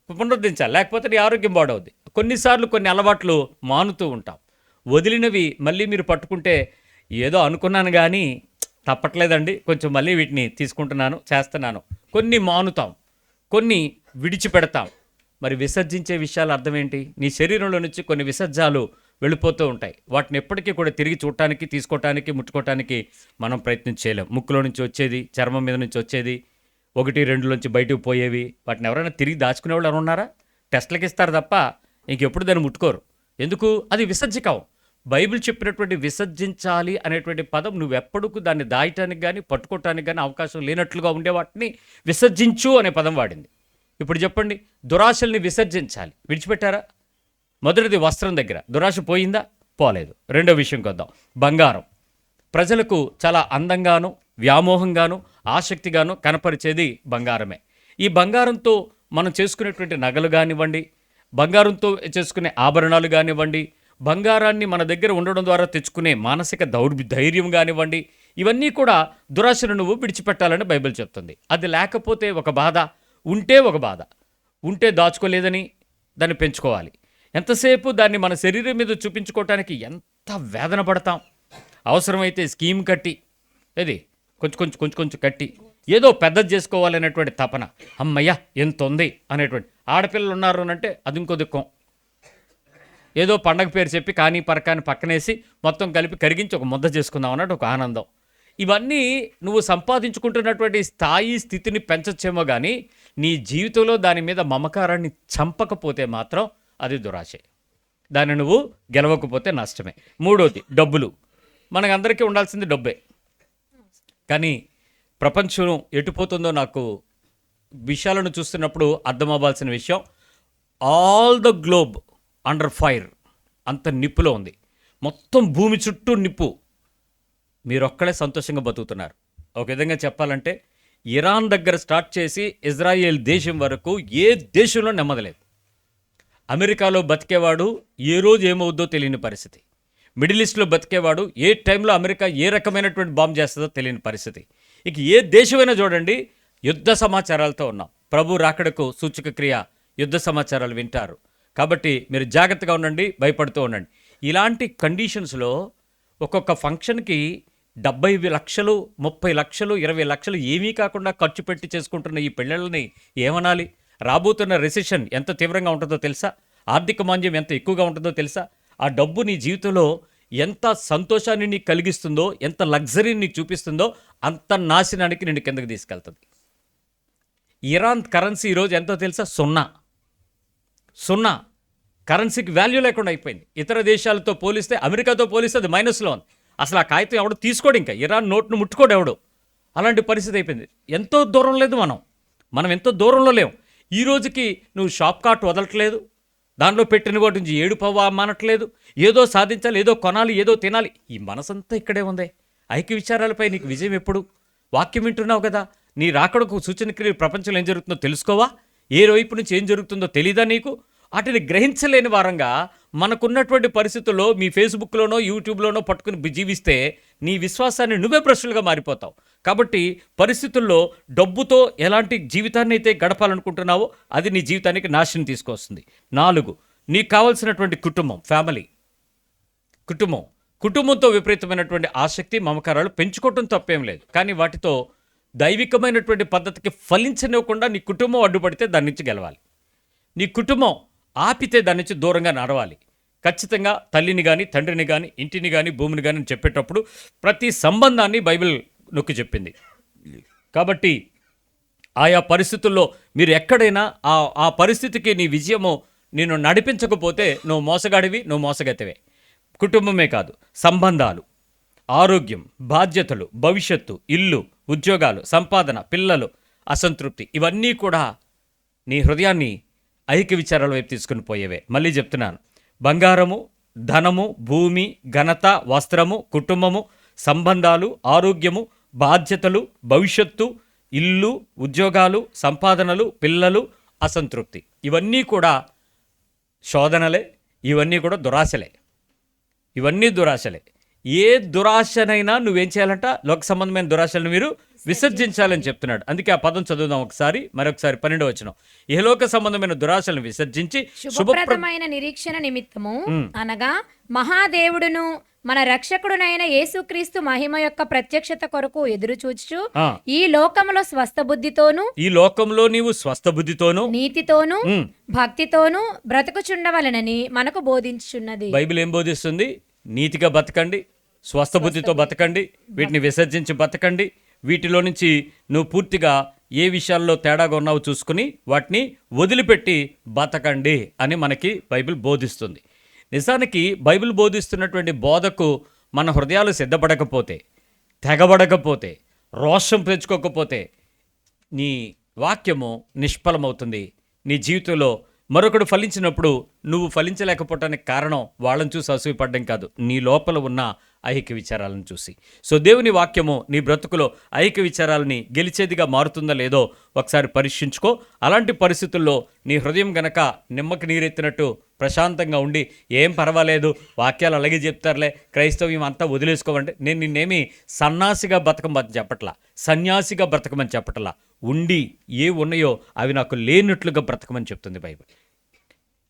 పునరుద్ధరించాలి, లేకపోతే నీ ఆరోగ్యం పాడవుద్ది. కొన్నిసార్లు కొన్ని అలవాట్లు మానుతూ ఉంటాం. వదిలినవి మళ్ళీ మీరు పట్టుకుంటే, ఏదో అనుకున్నాను కానీ తప్పట్లేదండి, కొంచెం మళ్ళీ వీటిని తీసుకుంటున్నాను, చేస్తున్నాను. కొన్ని మానుతాం, కొన్ని విడిచిపెడతాం. మరి విసర్జించే విషయాలు అర్థం ఏంటి? నీ శరీరంలో నుంచి కొన్ని విసర్జాలు వెళ్ళిపోతూ ఉంటాయి. వాటిని ఎప్పటికీ కూడా తిరిగి చూడటానికి, తీసుకోవటానికి, ముట్టుకోవటానికి మనం ప్రయత్నం చేయలేం. ముక్కులో నుంచి వచ్చేది, చర్మం మీద నుంచి వచ్చేది, 1, 2లోంచి బయటకు పోయేవి, వాటిని ఎవరైనా తిరిగి దాచుకునే వాళ్ళు ఎవరు ఉన్నారా? టెస్ట్లకి ఇస్తారు తప్ప ఇంకెప్పుడు దాన్ని ముట్టుకోరు. ఎందుకు? అది విసర్జికం. బైబిల్ చెప్పినటువంటి విసర్జించాలి అనేటువంటి పదం నువ్వెప్పటికూ దాన్ని దాయటానికి కానీ పట్టుకోవటానికి కానీ అవకాశం లేనట్లుగా ఉండే వాటిని విసర్జించు అనే పదం వాడింది. ఇప్పుడు చెప్పండి, దురాశల్ని విసర్జించాలి, విడిచిపెట్టారా? మొదటిది వస్త్రం దగ్గర దురాశ పోయిందా? పోలేదు. రెండో విషయం కొద్దాం, బంగారం. ప్రజలకు చాలా అందంగాను, వ్యామోహంగాను, ఆసక్తిగాను కనపరిచేది బంగారమే. ఈ బంగారంతో మనం చేసుకునేటువంటి నగలు కానివ్వండి, బంగారంతో చేసుకునే ఆభరణాలు కానివ్వండి, బంగారాన్ని మన దగ్గర ఉండడం ద్వారా తెచ్చుకునే మానసిక ధైర్యం కానివ్వండి, ఇవన్నీ కూడా దురాశను నువ్వు విడిచిపెట్టాలని బైబిల్ చెప్తుంది. అది లేకపోతే ఒక బాధ, ఉంటే ఒక బాధ. ఉంటే దాచుకోలేదని దాన్ని పెంచుకోవాలి. ఎంతసేపు దాన్ని మన శరీరం మీద చూపించుకోవటానికి ఎంత వేదన పడతాం. అవసరమైతే స్కీమ్ కట్టి, ఏది కొంచెం కట్టి ఏదో పెద్దది చేసుకోవాలనేటువంటి తపన. అమ్మయ్య ఎంత ఉంది అనేటువంటి. ఆడపిల్లలు ఉన్నారు అంటే అది ఇంకో దుఃఖం. ఏదో పండగ పేరు చెప్పి కానీ పరకాని పక్కనేసి మొత్తం కలిపి కరిగించి ఒక ముద్ద చేసుకుందాం అన్నట్టు ఒక ఆనందం. ఇవన్నీ నువ్వు సంపాదించుకుంటున్నటువంటి స్థితిని పెంచచ్చేమో కానీ నీ జీవితంలో దాని మీద మమకారాన్ని చంపకపోతే మాత్రం అది దురాశే. దాన్ని నువ్వు గెలవకపోతే నష్టమే. మూడోది డబ్బులు. మనకందరికీ ఉండాల్సింది డబ్బే. కానీ ప్రపంచం ఎటుపోతుందో నాకు విషయాలను చూస్తున్నప్పుడు అర్థమవ్వాల్సిన విషయం, all the globe under fire, అంత నిప్పులో ఉంది. మొత్తం భూమి చుట్టూ నిప్పు. మీరొక్కడే సంతోషంగా బతుకుతున్నారు. ఒక విధంగా చెప్పాలంటే ఇరాన్ దగ్గర స్టార్ట్ చేసి ఇజ్రాయేల్ దేశం వరకు ఏ దేశంలో నెమ్మదలేదు. అమెరికాలో బతికేవాడు ఏ రోజు ఏమవుద్దో తెలియని పరిస్థితి. మిడిల్ ఈస్ట్లో బతికేవాడు ఏ టైంలో అమెరికా ఏ రకమైనటువంటి బాంబు చేస్తుందో తెలియని పరిస్థితి. ఇక ఏ దేశమైనా చూడండి, యుద్ధ సమాచారాలతో ఉన్నాం. ప్రభు రాకడకు సూచక క్రియ యుద్ధ సమాచారాలు వింటారు. కాబట్టి మీరు జాగ్రత్తగా ఉండండి, భయపడుతూ ఉండండి. ఇలాంటి కండిషన్స్లో ఒక్కొక్క ఫంక్షన్కి 70 లక్షలు, 30 లక్షలు, 20 లక్షలు ఏమీ కాకుండా ఖర్చు పెట్టి చేసుకుంటున్న ఈ పెళ్ళిళ్ళని ఏమనాలి? రాబోతున్న రెసెషన్ ఎంత తీవ్రంగా ఉంటుందో తెలుసా? ఆర్థిక మాంద్యం ఎంత ఎక్కువగా ఉంటుందో తెలుసా? ఆ డబ్బు నీ జీవితంలో ఎంత సంతోషాన్ని నీకు కలిగిస్తుందో, ఎంత లగ్జరీని నీకు చూపిస్తుందో అంత నాశనానికి నిన్ను కిందకి తీసుకెళ్తుంది. ఇరాన్ కరెన్సీ ఈరోజు ఎంతో తెలుసా? 0 కరెన్సీకి వాల్యూ లేకుండా అయిపోయింది. ఇతర దేశాలతో పోలిస్తే, అమెరికాతో పోలిస్తే అది మైనస్లో ఉంది. అసలు ఆ కాగితం ఎవడు తీసుకోడు, ఇంకా ఇరాన్ నోట్ను ముట్టుకోడు ఎవడు. అలాంటి పరిస్థితి అయిపోయింది. ఎంతో దూరం లేదు మనం ఎంతో దూరంలో లేవు. ఈ రోజుకి నువ్వు షాప్ కార్ట్ వదలట్లేదు, దానిలో పెట్టిన వాటి నుంచి ఏడుపవ్వ మానట్లేదు. ఏదో సాధించాలి, ఏదో కొనాలి, ఏదో తినాలి. ఈ మనసంతా ఇక్కడే ఉంది. ఐక్య విచారాలపై నీకు విజయం ఎప్పుడు? వాక్యం వింటున్నావు కదా, నీ రాకడకు సూచన క్రియలు ప్రపంచంలో ఏం జరుగుతుందో తెలుసుకోవా? ఏ వైపు నుంచి ఏం జరుగుతుందో తెలీదా నీకు? వాటిని గ్రహించలేని వారంగా మనకున్నటువంటి పరిస్థితుల్లో మీ ఫేస్బుక్లోనో యూట్యూబ్లోనో పట్టుకుని జీవిస్తే నీ విశ్వాసాన్ని నువ్వే ప్రశ్నలుగా మారిపోతావు. కాబట్టి పరిస్థితుల్లో డబ్బుతో ఎలాంటి జీవితాన్ని అయితే గడపాలనుకుంటున్నావో అది నీ జీవితానికి నాశనం తీసుకొస్తుంది. 4, నీకు కావాల్సినటువంటి కుటుంబం, ఫ్యామిలీ, కుటుంబంతో విపరీతమైనటువంటి ఆసక్తి, మమకారాలు పెంచుకోవటం తప్పేం లేదు. కానీ వాటితో దైవికమైనటువంటి పద్ధతికి ఫలించనివ్వకుండా నీ కుటుంబం అడ్డుపడితే దాని నుంచి గెలవాలి. నీ కుటుంబం ఆపితే దాని నుంచి దూరంగా నడవాలి. ఖచ్చితంగా తల్లిని కానీ, తండ్రిని కానీ, ఇంటిని కానీ, భూమిని కానీ చెప్పేటప్పుడు ప్రతి సంబంధాన్ని బైబిల్ నొక్కి చెప్పింది. కాబట్టి ఆయా పరిస్థితుల్లో మీరు ఎక్కడైనా ఆ పరిస్థితికి నీ విజయము నిన్ను నడిపించకపోతే నువ్వు మోసగాడివి, నువ్వు మోసగతివే. కుటుంబమే కాదు, సంబంధాలు, ఆరోగ్యం, బాధ్యతలు, భవిష్యత్తు, ఇల్లు, ఉద్యోగాలు, సంపాదన, పిల్లలు, అసంతృప్తి, ఇవన్నీ కూడా నీ హృదయాన్ని ఐక్య విచారాల వైపు తీసుకుని పోయేవే. మళ్ళీ చెప్తున్నాను, బంగారము, ధనము, భూమి, ఘనత, వస్త్రము, కుటుంబము, సంబంధాలు, ఆరోగ్యము, బాధ్యతలు, భవిష్యత్తు, ఇల్లు, ఉద్యోగాలు, సంపాదనలు, పిల్లలు, అసంతృప్తి, ఇవన్నీ కూడా శోధనలే, ఇవన్నీ కూడా దురాశలే. ఇవన్నీ దురాశలే. ఏ దురాశనైనా నువ్వేం చేయాలంట? లోక సంబంధమైన దురాశలను మీరు విసర్జించాలని చెప్తున్నాడు. అందుకే ఆ పదం చదువుదాం ఒకసారి, మరొకసారి 12వ వచనం. ఇహలోక సంబంధమైన దురాశలను విసర్జించి శుభప్రదమైన నిరీక్షణ నిమిత్తము అనగా మహాదేవుడును మన రక్షకుడునైన యేసుక్రీస్తు మహిమ యొక్క ప్రత్యక్షత కొరకు ఎదురు చూచుచు ఈ లోకములో స్వస్థ బుద్ధితోను, ఈ లోకంలో నీవు స్వస్థ బుద్ధితోను నీతితోను భక్తితోను బ్రతుకుచుండవలనని మనకు బోధించుచున్నది. బైబిల్ ఏం బోధిస్తుంది? నీతిగా బతకండి, స్వస్థ బుద్ధితో బతకండి, వీటిని విసర్జించి బతకండి. వీటిలో నుంచి నువ్వు పూర్తిగా ఏ విషయాల్లో తేడాగా ఉన్నావో చూసుకుని వాటిని వదిలిపెట్టి బతకండి అని మనకి బైబిల్ బోధిస్తుంది. నిజానికి బైబిల్ బోధిస్తున్నటువంటి బోధకు మన హృదయాలు సిద్ధపడకపోతే, తెగబడకపోతే, రోషం పెంచుకోకపోతే నీ వాక్యము నిష్ఫలమవుతుంది. నీ జీవితంలో మరొకడు ఫలించినప్పుడు నువ్వు ఫలించలేకపోవటానికి కారణం వాళ్ళని చూసి అసూయపడ్డం కాదు, నీ లోపల ఉన్న ఐహిక విచారాలను చూసి. సో దేవుని వాక్యము నీ బ్రతుకులో ఐహిక విచారాలని గెలిచేదిగా మారుతుందో లేదో ఒకసారి పరీక్షించుకో. అలాంటి పరిస్థితుల్లో నీ హృదయం గనక నిమ్మకి నీరెత్తినట్టు ప్రశాంతంగా ఉండి ఏం పర్వాలేదు, వాక్యాలు అలాగే చెప్తారులే, క్రైస్తవ్యం అంతా వదిలేసుకోవండి, నేను నిన్నేమి సన్నాసిగా బతకమని చెప్పట్లా, సన్యాసిగా బ్రతకమని చెప్పట్లా, ఉండి ఏ ఉన్నాయో అవి నాకు లేనట్లుగా బ్రతకమని చెప్తుంది బైబిల్.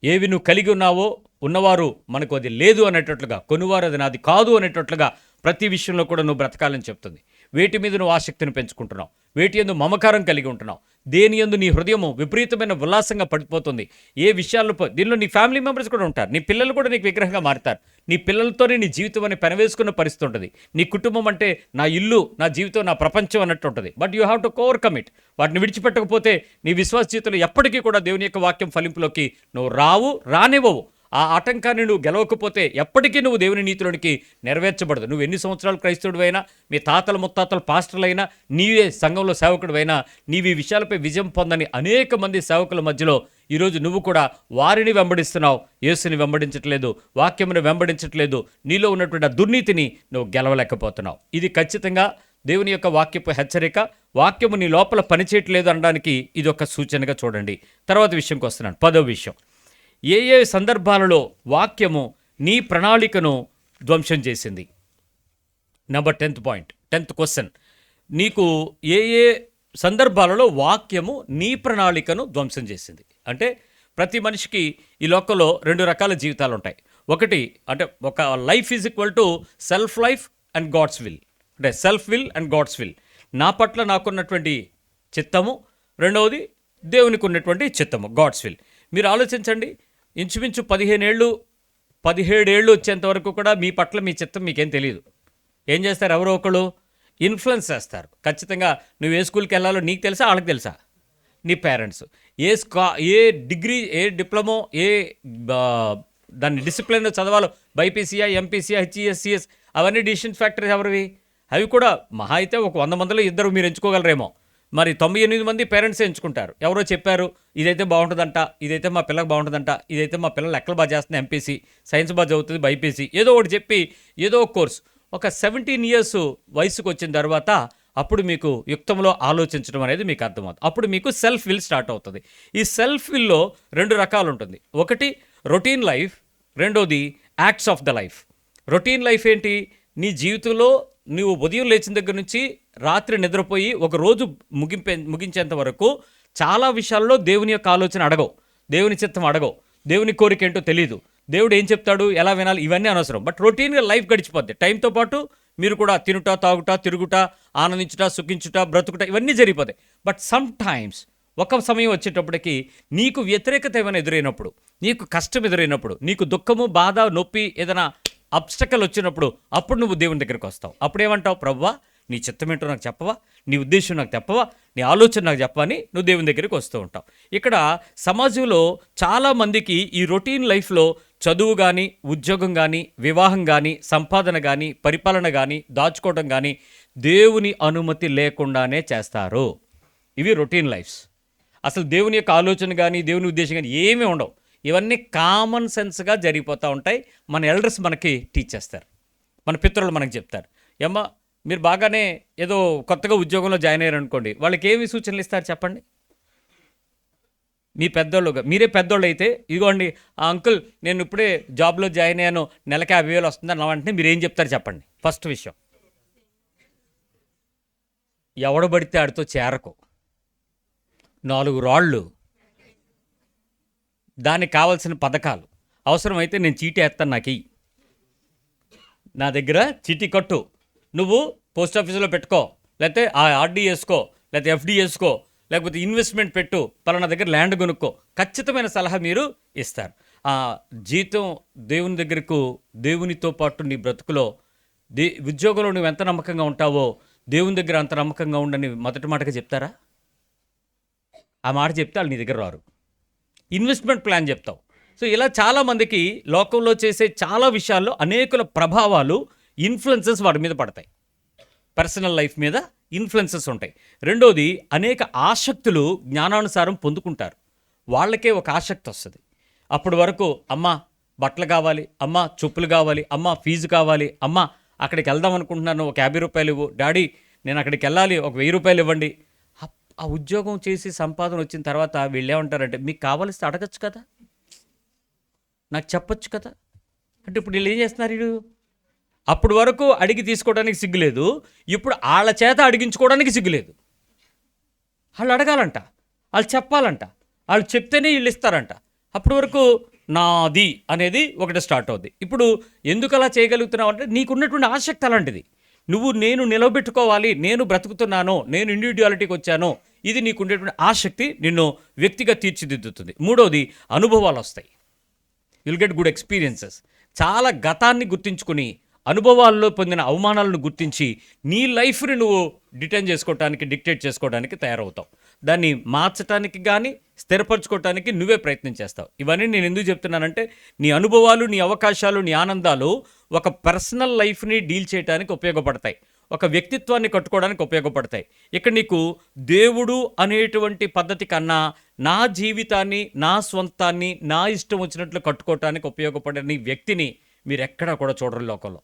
ఏవి నువ్వు కలిగి ఉన్నావో ఉన్నవారు మనకు అది లేదు అనేటట్లుగా, కొనువారు అది నాది కాదు అనేటట్లుగా ప్రతి విషయంలో కూడా నువ్వు బ్రతకాలని చెప్తుంది. వేటి మీద నువ్వు ఆసక్తిని పెంచుకుంటున్నావు, వేటి యందు మమకారం కలిగి ఉంటున్నావు, దేని యందు నీ హృదయము విపరీతమైన ఉల్లాసంగా పడిపోతుంది, ఏ విషయాల్లో దీనిలో నీ ఫ్యామిలీ మెంబర్స్ కూడా ఉంటారు, నీ పిల్లలు కూడా నీకు విగ్రహంగా మారుతారు, నీ పిల్లలతోనే నీ జీవితం అని పెనవేసుకున్న పరిస్థితి ఉంటుంది. నీ కుటుంబం అంటే నా ఇల్లు, నా జీవితం, నా ప్రపంచం అన్నట్టు ఉంటుంది. But you have to overcome it. వాటిని విడిచిపెట్టకపోతే నీ విశ్వాస జీవితంలో ఎప్పటికీ కూడా దేవుని యొక్క వాక్యం ఫలింపులోకి నువ్వు రానివ్వవు. ఆ ఆటంకాన్ని నువ్వు గెలవకపోతే ఎప్పటికీ నువ్వు దేవుని నీతిలోనికి నెరవేర్చబడదు. నువ్వు ఎన్ని సంవత్సరాలు క్రైస్తవుడివైనా, మీ తాతల ముత్తాతలు పాస్టర్లైనా, నీవే సంఘంలో సేవకుడివైనా, నీవు ఈ విషయాలపై విజయం పొందని అనేక మంది సేవకుల మధ్యలో ఈరోజు నువ్వు కూడా వారిని వెంబడిస్తున్నావు, యేసుని వెంబడించట్లేదు, వాక్యమును వెంబడించట్లేదు, నీలో ఉన్నటువంటి ఆ దుర్నీతిని నువ్వు గెలవలేకపోతున్నావు. ఇది ఖచ్చితంగా దేవుని యొక్క వాక్యపు హెచ్చరిక. వాక్యము నీ లోపల పనిచేయట్లేదు అనడానికి ఇది ఒక సూచనగా చూడండి. తర్వాత విషయంకి వస్తున్నాను. 10వ విషయం, ఏ సందర్భాలలో వాక్యము నీ ప్రణాళికను ధ్వంసం చేసింది. Number 10th point, 10th question, నీకు ఏ సందర్భాలలో వాక్యము నీ ప్రణాళికను ధ్వంసం చేసింది. అంటే ప్రతి మనిషికి ఈ లోకంలో 2 రకాల జీవితాలు ఉంటాయి. ఒకటి అంటే ఒక life is equal to self life and God's will. అంటే self will and God's will. నా పట్ల నాకున్నటువంటి చిత్తము, రెండవది దేవునికి ఉన్నటువంటి చిత్తము, గాడ్స్ విల్. మీరు ఆలోచించండి, ఇంచుమించు 17 ఏళ్ళు వచ్చేంత వరకు కూడా మీ పట్ల మీ చిత్తం మీకేం తెలియదు. ఏం చేస్తారు? ఎవరో ఒకళ్ళు ఇన్ఫ్లుయెన్స్ చేస్తారు. ఖచ్చితంగా నువ్వు ఏ స్కూల్కి వెళ్ళాలో నీకు తెలుసా, వాళ్ళకి తెలుసా? నీ పేరెంట్స్. ఏ డిగ్రీ, ఏ డిప్లొమో, దాన్ని డిసిప్లిన్ చదవాలో, బైపీసీయా, ఎంపీసీయా, హెచ్ఈఎస్, అవన్నీ డిసిషన్ ఫ్యాక్టరీస్ ఎవరివి? అవి కూడా మహా అయితే ఒక 100 మందిలో 2 మీరు ఎంచుకోగలరేమో. మరి 98 మంది పేరెంట్స్ ఎంచుకుంటారు. ఎవరో చెప్పారు ఇదైతే బాగుంటుందంట, ఇదైతే మా పిల్లకి బాగుంటుందంట, ఇదైతే మా పిల్లలు లెక్కలు బాగా చేస్తుంది ఎంపీసీ, సైన్స్ బాగా చదువుతుంది బైపీసీ, ఏదో ఒకటి చెప్పి ఏదో ఒక కోర్స్. ఒక 17 ఇయర్స్ వయసుకు వచ్చిన తర్వాత అప్పుడు మీకు యుక్తంలో ఆలోచించడం అనేది మీకు అర్థమవుతుంది. అప్పుడు మీకు సెల్ఫ్ విల్ స్టార్ట్ అవుతుంది. ఈ సెల్ఫ్ విల్లో 2 రకాలు ఉంటుంది. ఒకటి రొటీన్ లైఫ్, రెండోది acts of the life. Routine life ఏంటి? నీ జీవితంలో నువ్వు ఉదయం లేచిన దగ్గర నుంచి రాత్రి నిద్రపోయి ఒక రోజు ముగించేంత వరకు చాలా విషయాల్లో దేవుని యొక్క ఆలోచన అడగవు, దేవుని చిత్తం అడగవు, దేవుని కోరిక ఏంటో తెలీదు, దేవుడు ఏం చెప్తాడు, ఎలా వినాలి, ఇవన్నీ అనవసరం. బట్ రొటీన్గా లైఫ్ గడిచిపోద్ది. టైంతో పాటు మీరు కూడా తినుట, తాగుట, తిరుగుట, ఆనందించుట, సుఖించుట, బ్రతుకుట, ఇవన్నీ జరిగిపోతాయి. బట్ సమ్ టైమ్స్ ఒక సమయం వచ్చేటప్పటికి నీకు వ్యతిరేకత ఏమైనా ఎదురైనప్పుడు, నీకు కష్టం ఎదురైనప్పుడు, నీకు దుఃఖము, బాధ, నొప్పి, ఏదైనా అబ్స్టకల్ వచ్చినప్పుడు అప్పుడు నువ్వు దేవుని దగ్గరికి వస్తావు. అప్పుడు ఏమంటావు? ప్రభువా, నీ చిత్తం ఏంటో నాకు చెప్పవా, నీ ఉద్దేశం నాకు చెప్పవా, నీ ఆలోచన నాకు చెప్పవని నువ్వు దేవుని దగ్గరికి వస్తూ ఉంటావు. ఇక్కడ సమాజంలో చాలామందికి ఈ రొటీన్ లైఫ్లో చదువు కానీ, ఉద్యోగం కానీ, వివాహం కానీ, సంపాదన కానీ, పరిపాలన కానీ, దాచుకోవడం కానీ దేవుని అనుమతి లేకుండానే చేస్తారు. ఇవి రొటీన్ లైఫ్స్. అసలు దేవుని యొక్క ఆలోచన కానీ, దేవుని ఉద్దేశం కానీ ఏమీ ఉండవు. ఇవన్నీ కామన్ సెన్స్గా జరిగిపోతూ ఉంటాయి. మన ఎల్డర్స్ మనకి టీచ్ చేస్తారు, మన పితరులు మనకు చెప్తారు. ఏమ్మా మీరు బాగానే ఏదో కొత్తగా ఉద్యోగంలో జాయిన్ అయ్యారు అనుకోండి, వాళ్ళకి ఏమి సూచనలు ఇస్తారు చెప్పండి? మీ పెద్దోళ్ళుగా, మీరే పెద్దోళ్ళు అయితే, ఇదిగోండి ఆ అంకుల్ నేను ఇప్పుడే జాబ్లో జాయిన్ అయ్యాను, నెలకి 50,000 వస్తుంది అన్న వెంటనే మీరు ఏం చెప్తారు చెప్పండి? ఫస్ట్ విషయం ఎవడు పడితే ఆడితో చేరకు, 4 రాళ్ళు, దానికి కావాల్సిన పథకాలు, అవసరమైతే నేను చీటీ వేస్తాను, నాకు నా దగ్గర చీటీ కట్టు, నువ్వు పోస్ట్ ఆఫీసులో పెట్టుకో, లేకపోతే ఆ ఆర్డీ వేసుకో, లేకపోతే ఎఫ్డి వేసుకో, లేకపోతే ఇన్వెస్ట్మెంట్ పెట్టు, పలానా దగ్గర ల్యాండ్ కొనుక్కో, ఖచ్చితమైన సలహా మీరు ఇస్తారు. ఆ జీతం దేవుని దగ్గరకు, దేవునితో పాటు నీ బ్రతుకులో ఉద్యోగంలో నువ్వు ఎంత నమ్మకంగా ఉంటావో దేవుని దగ్గర అంత నమ్మకంగా ఉండని మొదటి మాటగా చెప్తారా? ఆ మాట చెప్తే వాళ్ళు నీ దగ్గర రారు. ఇన్వెస్ట్మెంట్ ప్లాన్ చెప్తావు. సో ఇలా చాలామందికి లోకంలో చేసే చాలా విషయాల్లో అనేకుల ప్రభావాలు, ఇన్ఫ్లుయెన్సెస్ వాటి మీద పడతాయి. పర్సనల్ లైఫ్ మీద ఇన్ఫ్లుయెన్సెస్ ఉంటాయి. రెండోది, అనేక ఆసక్తులు జ్ఞానానుసారం పొందుకుంటారు. వాళ్ళకే ఒక ఆసక్తి వస్తుంది. అప్పటి వరకు అమ్మ బట్టలు కావాలి, అమ్మ చెప్పులు కావాలి, అమ్మ ఫీజు కావాలి, అమ్మ అక్కడికి వెళ్దాం అనుకుంటున్నాను, ఒక 50 రూపాయలు ఇవ్వు, డాడీ నేను అక్కడికి వెళ్ళాలి, ఒక 1000 రూపాయలు ఇవ్వండి. ఆ ఉద్యోగం చేసి సంపాదన వచ్చిన తర్వాత వీళ్ళేమంటారంటే, మీకు కావాల్సి అడగచ్చు కదా, నాకు చెప్పొచ్చు కదా. అంటే ఇప్పుడు వీళ్ళు ఏం చేస్తున్నారు? వీళ్ళు అప్పటి వరకు అడిగి తీసుకోవడానికి సిగ్గులేదు, ఇప్పుడు వాళ్ళ చేత అడిగించుకోవడానికి సిగ్గులేదు. వాళ్ళు అడగాలంట, వాళ్ళు చెప్పాలంట, వాళ్ళు చెప్తేనే వీళ్ళు ఇస్తారంట. అప్పటి వరకు నాది అనేది ఒకటి స్టార్ట్ అవుద్ది. ఇప్పుడు ఎందుకు అలా చేయగలుగుతున్నావు అంటే నీకున్నటువంటి ఆసక్తి అలాంటిది. నేను నిలబెట్టుకోవాలి, నేను బ్రతుకుతున్నాను, నేను ఇండివిజువాలిటీకి వచ్చాను, ఇది నీకు ఉండేటువంటి ఆసక్తి నిన్ను వ్యక్తిగా తీర్చిదిద్దుతుంది. మూడోది, అనుభవాలు వస్తాయి. You'll get good experiences. చాలా గతాన్ని గుర్తించుకుని, అనుభవాల్లో పొందిన అవమానాలను గుర్తించి నీ లైఫ్ని నువ్వు డిక్టేట్ చేసుకోవడానికి తయారవుతావు. దాన్ని మార్చడానికి కానీ స్థిరపరచుకోవడానికి నువ్వే ప్రయత్నం చేస్తావు. ఇవన్నీ నేను ఎందుకు చెప్తున్నానంటే, నీ అనుభవాలు, నీ అవకాశాలు, నీ ఆనందాలు ఒక పర్సనల్ లైఫ్ని డీల్ చేయడానికి ఉపయోగపడతాయి, ఒక వ్యక్తిత్వాన్ని కట్టుకోవడానికి ఉపయోగపడతాయి. ఇక్కడ నీకు దేవుడు అనేటువంటి పద్ధతి కన్నా నా జీవితాన్ని, నా స్వంతాన్ని, నా ఇష్టం వచ్చినట్లు కట్టుకోవటానికి ఉపయోగపడే నీ వ్యక్తిని మీరు ఎక్కడా కూడా చూడరు లోకంలో.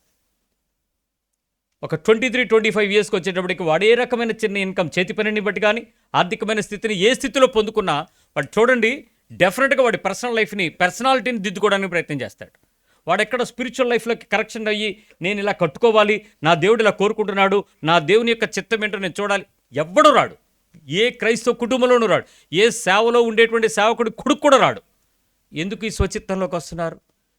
ఒక 23-25 ఇయర్స్కి వచ్చేటప్పటికి వాడు ఏ రకమైన చిన్న ఇన్కమ్, చేతి పనిని బట్టి కానీ ఆర్థికమైన స్థితిని ఏ స్థితిలో పొందుకున్నా వాడు చూడండి, డెఫినెట్గా వాడి పర్సనల్ లైఫ్ని, పర్సనాలిటీని దిద్దుకోవడానికి ప్రయత్నం చేస్తాడు. వాడు ఎక్కడ స్పిరిచువల్ లైఫ్లోకి కరెక్షన్ అయ్యి నేను ఇలా కట్టుకోవాలి, నా దేవుడు ఇలా కోరుకుంటున్నాడు, నా దేవుని యొక్క చిత్తం ఏంటో నేను చూడాలి, ఎవ్వడూ రాడు. ఏ క్రైస్తవ కుటుంబంలోనూ రాడు. ఏ సేవలో ఉండేటువంటి సేవకుడి కొడుకు కూడా రాడు. ఎందుకు ఈ స్వచిత్తంలోకి వస్తున్నారు?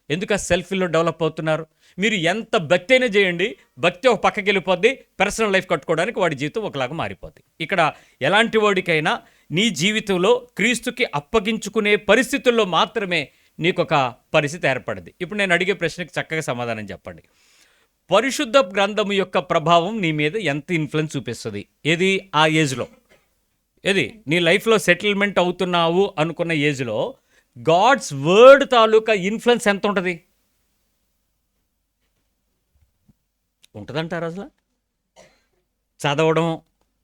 ఎందుకు ఆ సెల్ఫీలో డెవలప్ అవుతున్నారు? మీరు ఎంత భక్తి అయినా చేయండి, భక్తి ఒక పక్కకి వెళ్ళిపోద్ది, పర్సనల్ లైఫ్ కట్టుకోవడానికి వాడి జీవితం ఒకలాగా మారిపోద్ది. ఇక్కడ ఎలాంటి వాడికైనా నీ జీవితంలో క్రీస్తుకి అప్పగించుకునే పరిస్థితుల్లో మాత్రమే నీకు ఒక పరిస్థితి ఏర్పడింది. ఇప్పుడు నేను అడిగే ప్రశ్నకి చక్కగా సమాధానం చెప్పండి. పరిశుద్ధ గ్రంథము యొక్క ప్రభావం నీ మీద ఎంత ఇన్ఫ్లుయెన్స్ చూపిస్తుంది? ఏది ఆ ఏజ్లో, ఏది నీ లైఫ్లో సెటిల్మెంట్ అవుతున్నావు అనుకున్న ఏజ్లో గాడ్స్ వర్డ్ తాలూకా ఇన్ఫ్లుయెన్స్ ఎంత ఉంటుంది? ఉంటుందంటారు అసలు? చదవడం,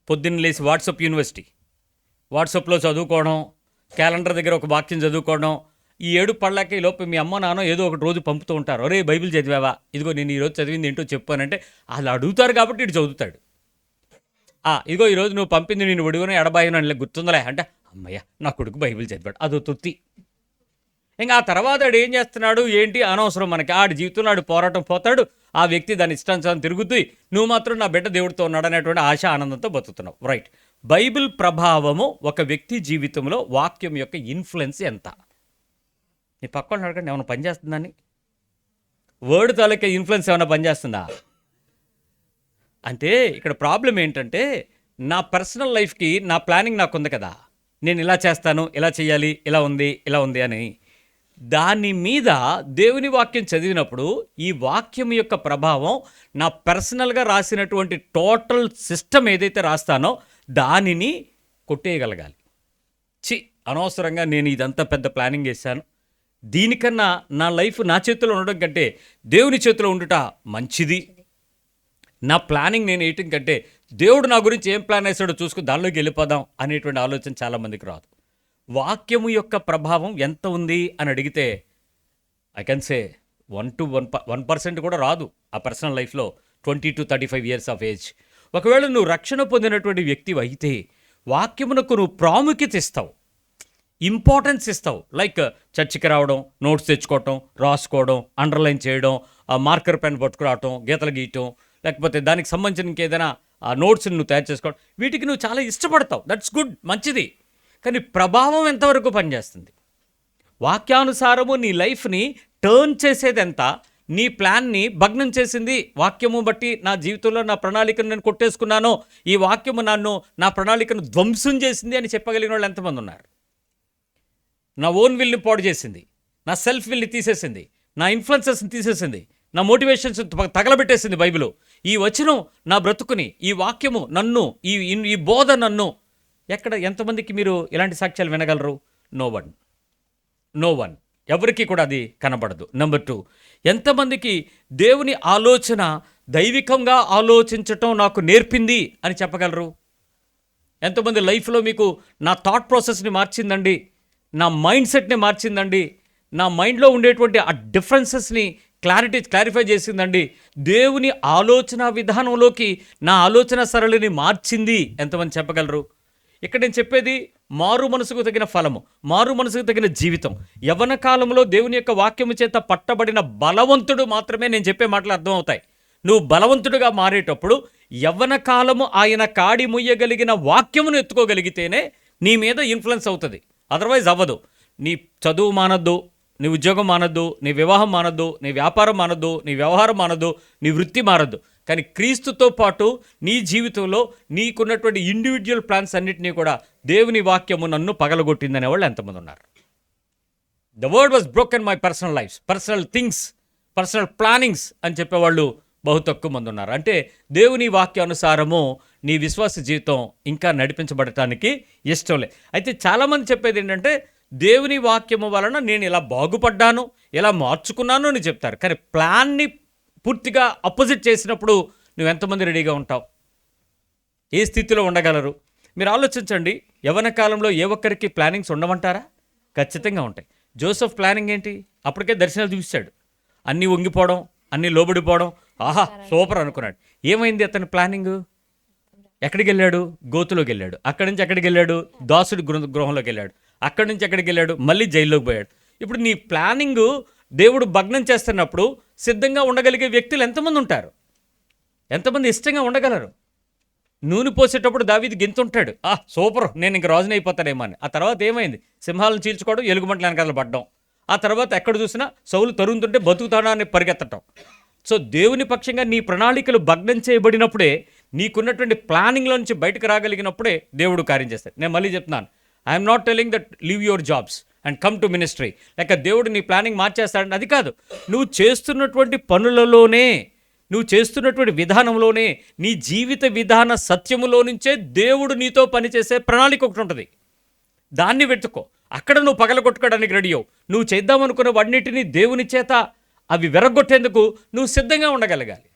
పొద్దున్న లేచి వాట్సాప్లో చదువుకోవడం, క్యాలెండర్ దగ్గర ఒక వాక్యం చదువుకోవడం, ఈ 7 పళ్ళకి ఈ లోపు మీ అమ్మ నాన్న ఏదో ఒకటి రోజు పంపుతూ ఉంటారు. అరే బైబిల్ చదివావా, ఇదిగో నేను ఈరోజు చదివింది ఏంటో చెప్పానంటే వాళ్ళు అడుగుతారు కాబట్టి ఇటు చదువుతాడు. ఇదిగో ఈరోజు నువ్వు పంపింది నేను ఒడిగొని ఎడబాయిన గుర్తుందలే అంటే, అమ్మయ్య నా కొడుకు బైబిల్ చదివాడు, అదో తృప్తి. ఇంకా ఆ తర్వాత ఆడు ఏం చేస్తున్నాడు ఏంటి అనవసరం మనకి. ఆడి జీవితంలో ఆడు పోరాటం పోతాడు, ఆ వ్యక్తి దాని ఇష్టానుసారం తిరుగుతుంది, నువ్వు మాత్రం నా బిడ్డ దేవుడితో ఉన్నాడు అనేటువంటి ఆశ ఆనందంతో బతుకుతున్నావు. రైట్. బైబిల్ ప్రభావము ఒక వ్యక్తి జీవితంలో వాక్యం యొక్క ఇన్ఫ్లుయెన్స్ ఎంత? నీ పక్కన అడగండి, ఏమైనా పనిచేస్తుందని? వర్డ్ తాలూకా ఇన్ఫ్లుయెన్స్ ఏమైనా పనిచేస్తుందా? అంటే ఇక్కడ ప్రాబ్లం ఏంటంటే, నా పర్సనల్ లైఫ్కి నా ప్లానింగ్ నాకు ఉంది కదా, నేను ఇలా చేస్తాను, ఇలా చేయాలి, ఇలా ఉంది అని. దాని మీద దేవుని వాక్యం చదివినప్పుడు ఈ వాక్యం యొక్క ప్రభావం నా పర్సనల్గా రాసినటువంటి టోటల్ సిస్టమ్ ఏదైతే రాస్తానో దానిని కొట్టేయగలగాలి. అనవసరంగా నేను ఇదంతా పెద్ద ప్లానింగ్ చేశాను, దీనికన్నా నా లైఫ్ నా చేతిలో ఉండడం కంటే దేవుని చేతిలో ఉండుట మంచిది, నా ప్లానింగ్ నేను వేయటం కంటే దేవుడు నా గురించి ఏం ప్లాన్ వేసాడో చూసుకుని దానిలోకి వెళ్ళిపోదాం అనేటువంటి ఆలోచన చాలామందికి రాదు. వాక్యము యొక్క ప్రభావం ఎంత ఉంది అని అడిగితే ఐ కెన్ సే 1% కూడా రాదు ఆ పర్సనల్ లైఫ్లో 20 to 35 ఇయర్స్ ఆఫ్ ఏజ్. ఒకవేళ నువ్వు రక్షణ పొందినటువంటి వ్యక్తి అయితే వాక్యమునకు నువ్వు ప్రాముఖ్యత ఇస్తావు, ఇంపార్టెన్స్ ఇస్తావు. లైక్ చర్చికి రావడం, నోట్స్ తెచ్చుకోవటం, రాసుకోవడం, అండర్లైన్ చేయడం, మార్కర్ పెన్ పట్టుకురావటం, గీతలు గీయటం, లేకపోతే దానికి సంబంధించిన ఇంకేదైనా ఆ నోట్స్ని నువ్వు తయారు చేసుకోవడం, వీటికి నువ్వు చాలా ఇష్టపడతావు. దట్స్ గుడ్, మంచిది. కానీ ప్రభావం ఎంతవరకు పనిచేస్తుంది? వాక్యానుసారము నీ లైఫ్ని టర్న్ చేసేది ఎంత? నీ ప్లాన్ని భగ్నం చేసింది వాక్యము బట్టి. నా జీవితంలో నా ప్రణాళికను నేను కొట్టేసుకున్నాను, ఈ వాక్యము నా ప్రణాళికను ధ్వంసం చేసింది అని చెప్పగలిగిన వాళ్ళు ఎంతమంది ఉన్నారు? నా ఓన్ విల్ని పాడు చేసింది, నా సెల్ఫ్ విల్ని తీసేసింది, నా ఇన్ఫ్లుయెన్సెస్ని తీసేసింది, నా మోటివేషన్స్ తగలబెట్టేసింది బైబిలు. ఈ వచనం నా బ్రతుకుని, ఈ వాక్యము నన్ను, ఈ బోధ నన్ను. ఎంతమందికి మీరు ఇలాంటి సాక్ష్యాలు వినగలరు? No one. ఎవరికి కూడా అది కనబడదు. నెంబర్ 2, ఎంతమందికి దేవుని ఆలోచన దైవికంగా ఆలోచించటం నాకు నేర్పింది అని చెప్పగలరు? ఎంతమంది లైఫ్లో మీకు నా థాట్ ప్రాసెస్ని మార్చిందండి, నా మైండ్ సెట్ని మార్చిందండి, నా మైండ్లో ఉండేటువంటి ఆ డిఫరెన్సెస్ని క్లారిఫై చేసిందండి, దేవుని ఆలోచన విధానంలోకి నా ఆలోచన సరళిని మార్చింది? ఎంతమంది చెప్పగలరు? ఇక్కడ నేను చెప్పేది మారు మనసుకు తగిన ఫలము, మారు మనసుకు తగిన జీవితం. యవ్వన కాలంలో దేవుని యొక్క వాక్యము చేత పట్టబడిన బలవంతుడు మాత్రమే నేను చెప్పే మాటలు అర్థమవుతాయి. నువ్వు బలవంతుడుగా మారేటప్పుడు యవ్వన కాలము ఆయన కాడి ముయ్యగలిగిన వాక్యమును ఎత్తుకోగలిగితేనే నీ మీద ఇన్ఫ్లుయెన్స్ అవుతుంది. అదర్వైజ్ అవ్వదు. నీ చదువు మానద్దు, నీ ఉద్యోగం మానద్దు, నీ వివాహం మానద్దు, నీ వ్యాపారం మానద్దు, నీ వ్యవహారం మానద్దు, నీ వృత్తి మారద్దు. కానీ క్రీస్తుతో పాటు నీ జీవితంలో నీకున్నటువంటి ఇండివిజువల్ ప్లాన్స్ అన్నింటినీ కూడా దేవుని వాక్యము నన్ను పగలగొట్టిందనే వాళ్ళు ఎంతమంది ఉన్నారు? The word was broken my personal lifes, personal things, personal plannings అని చెప్పేవాళ్ళు బహు తక్కువ మంది ఉన్నారు. అంటే దేవుని వాక్యానుసారము నీ విశ్వాస జీవితం ఇంకా నడిపించబడటానికి ఇష్టం లేదు. అయితే చాలామంది చెప్పేది ఏంటంటే దేవుని వాక్యము వలన నేను ఇలా బాగుపడ్డాను, ఇలా మార్చుకున్నాను అని చెప్తారు. కానీ ప్లాన్ని పూర్తిగా అపోజిట్ చేసినప్పుడు నువ్వు ఎంతమంది రెడీగా ఉంటావు? ఏ స్థితిలో ఉండగలరు? మీరు ఆలోచించండి. యవ్వన కాలంలో ఏ ఒక్కరికి ప్లానింగ్స్ ఉండమంటారా? ఖచ్చితంగా ఉంటాయి. జోసెఫ్ ప్లానింగ్ ఏంటి? అప్పటికే దర్శనాలు చూపించాడు. అన్నీ వంగిపోవడం, అన్నీ లోబడిపోవడం, ఆహా సూపర్ అనుకున్నాడు. ఏమైంది అతని ప్లానింగ్? ఎక్కడికి వెళ్ళాడు? గోతులోకి వెళ్ళాడు. అక్కడి నుంచి ఎక్కడికి వెళ్ళాడు? దాసుడి గృహంలోకి వెళ్ళాడు. అక్కడి నుంచి ఎక్కడికి వెళ్ళాడు? మళ్ళీ జైల్లోకి పోయాడు. ఇప్పుడు నీ ప్లానింగు దేవుడు భగ్నం చేస్తున్నప్పుడు సిద్ధంగా ఉండగలిగే వ్యక్తులు ఎంతమంది ఉంటారు? ఎంతమంది ఇష్టంగా ఉండగలరు? నూనె పోసేటప్పుడు దావీదు గెంతుంటాడు, సూపర్, నేను ఇంక రాజుని అయిపోతానేమో అని. ఆ తర్వాత ఏమైంది? సింహాలను చీల్చుకోవడం, ఎలుగుబంట్ల వెనకాల పడ్డం. ఆ తర్వాత ఎక్కడ చూసినా సౌలు తరుముతుంటే బతుకుతాడా అని పరిగెత్తటం. సో దేవుని పక్షంగా నీ ప్రణాళికలు భగ్నం చేయబడినప్పుడే, నీకున్నటువంటి ప్లానింగ్లో నుంచి బయటకు రాగలిగినప్పుడే దేవుడు కార్యం చేస్తాడు. నేను మళ్ళీ చెప్తున్నాను, I'm not telling that leave your jobs and come to ministry, లేక దేవుడు నీ ప్లానింగ్ మార్చేస్తాడని అది కాదు. నువ్వు చేస్తున్నటువంటి పనులలోనే, నువ్వు చేస్తున్నటువంటి విధానంలోనే, నీ జీవిత విధాన సత్యములో నుంచే దేవుడు నీతో పనిచేసే ప్రణాళిక ఒకటి ఉంటుంది. దాన్ని వెతుక్కో. అక్కడ నువ్వు పగలగొట్టుకోవడానికి రెడీ అవ్వు. నువ్వు చేద్దామనుకున్న వాటిని దేవుని చేత అవి వెరగొట్టేందుకు నువ్వు సిద్ధంగా ఉండగలగాలి.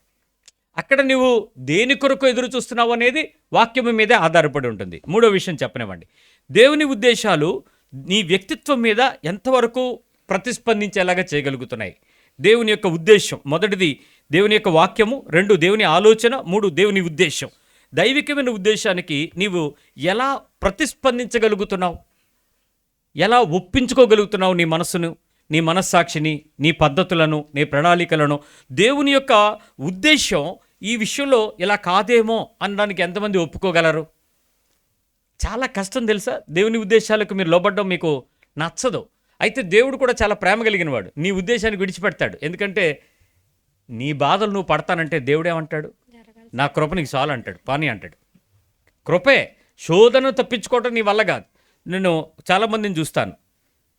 అక్కడ నువ్వు దేని కొరకు ఎదురు చూస్తున్నావు అనేది వాక్యము మీదే ఆధారపడి ఉంటుంది. మూడో విషయం చెప్పనివ్వండి. దేవుని ఉద్దేశాలు నీ వ్యక్తిత్వం మీద ఎంతవరకు ప్రతిస్పందించేలాగా చేయగలుగుతున్నాయి? దేవుని యొక్క ఉద్దేశం, మొదటిది దేవుని యొక్క వాక్యము, 2 దేవుని ఆలోచన, 3 దేవుని ఉద్దేశం. దైవికమైన ఉద్దేశానికి నీవు ఎలా ప్రతిస్పందించగలుగుతున్నావు? ఎలా ఒప్పించుకోగలుగుతున్నావు నీ మనసును, నీ మనస్సాక్షిని, నీ పద్ధతులను, నీ ప్రణాళికలను? దేవుని యొక్క ఉద్దేశం ఈ విషయంలో ఇలా కాదేమో అనడానికి ఎంతమంది ఒప్పుకోగలరు? చాలా కష్టం తెలుసా? దేవుని ఉద్దేశాలకు మీరు లోబడ్డం మీకు నచ్చదు. అయితే దేవుడు కూడా చాలా ప్రేమ కలిగిన వాడు. నీ ఉద్దేశాన్ని విడిచిపెడతాడు. ఎందుకంటే నీ బాధలు నువ్వు పడతానంటే దేవుడేమంటాడు? నా కృప నీకు చాలు అంటాడు, పాని అంటాడు. కృపే. శోధన తప్పించుకోవటం నీ వల్ల కాదు. నేను చాలామందిని చూస్తాను,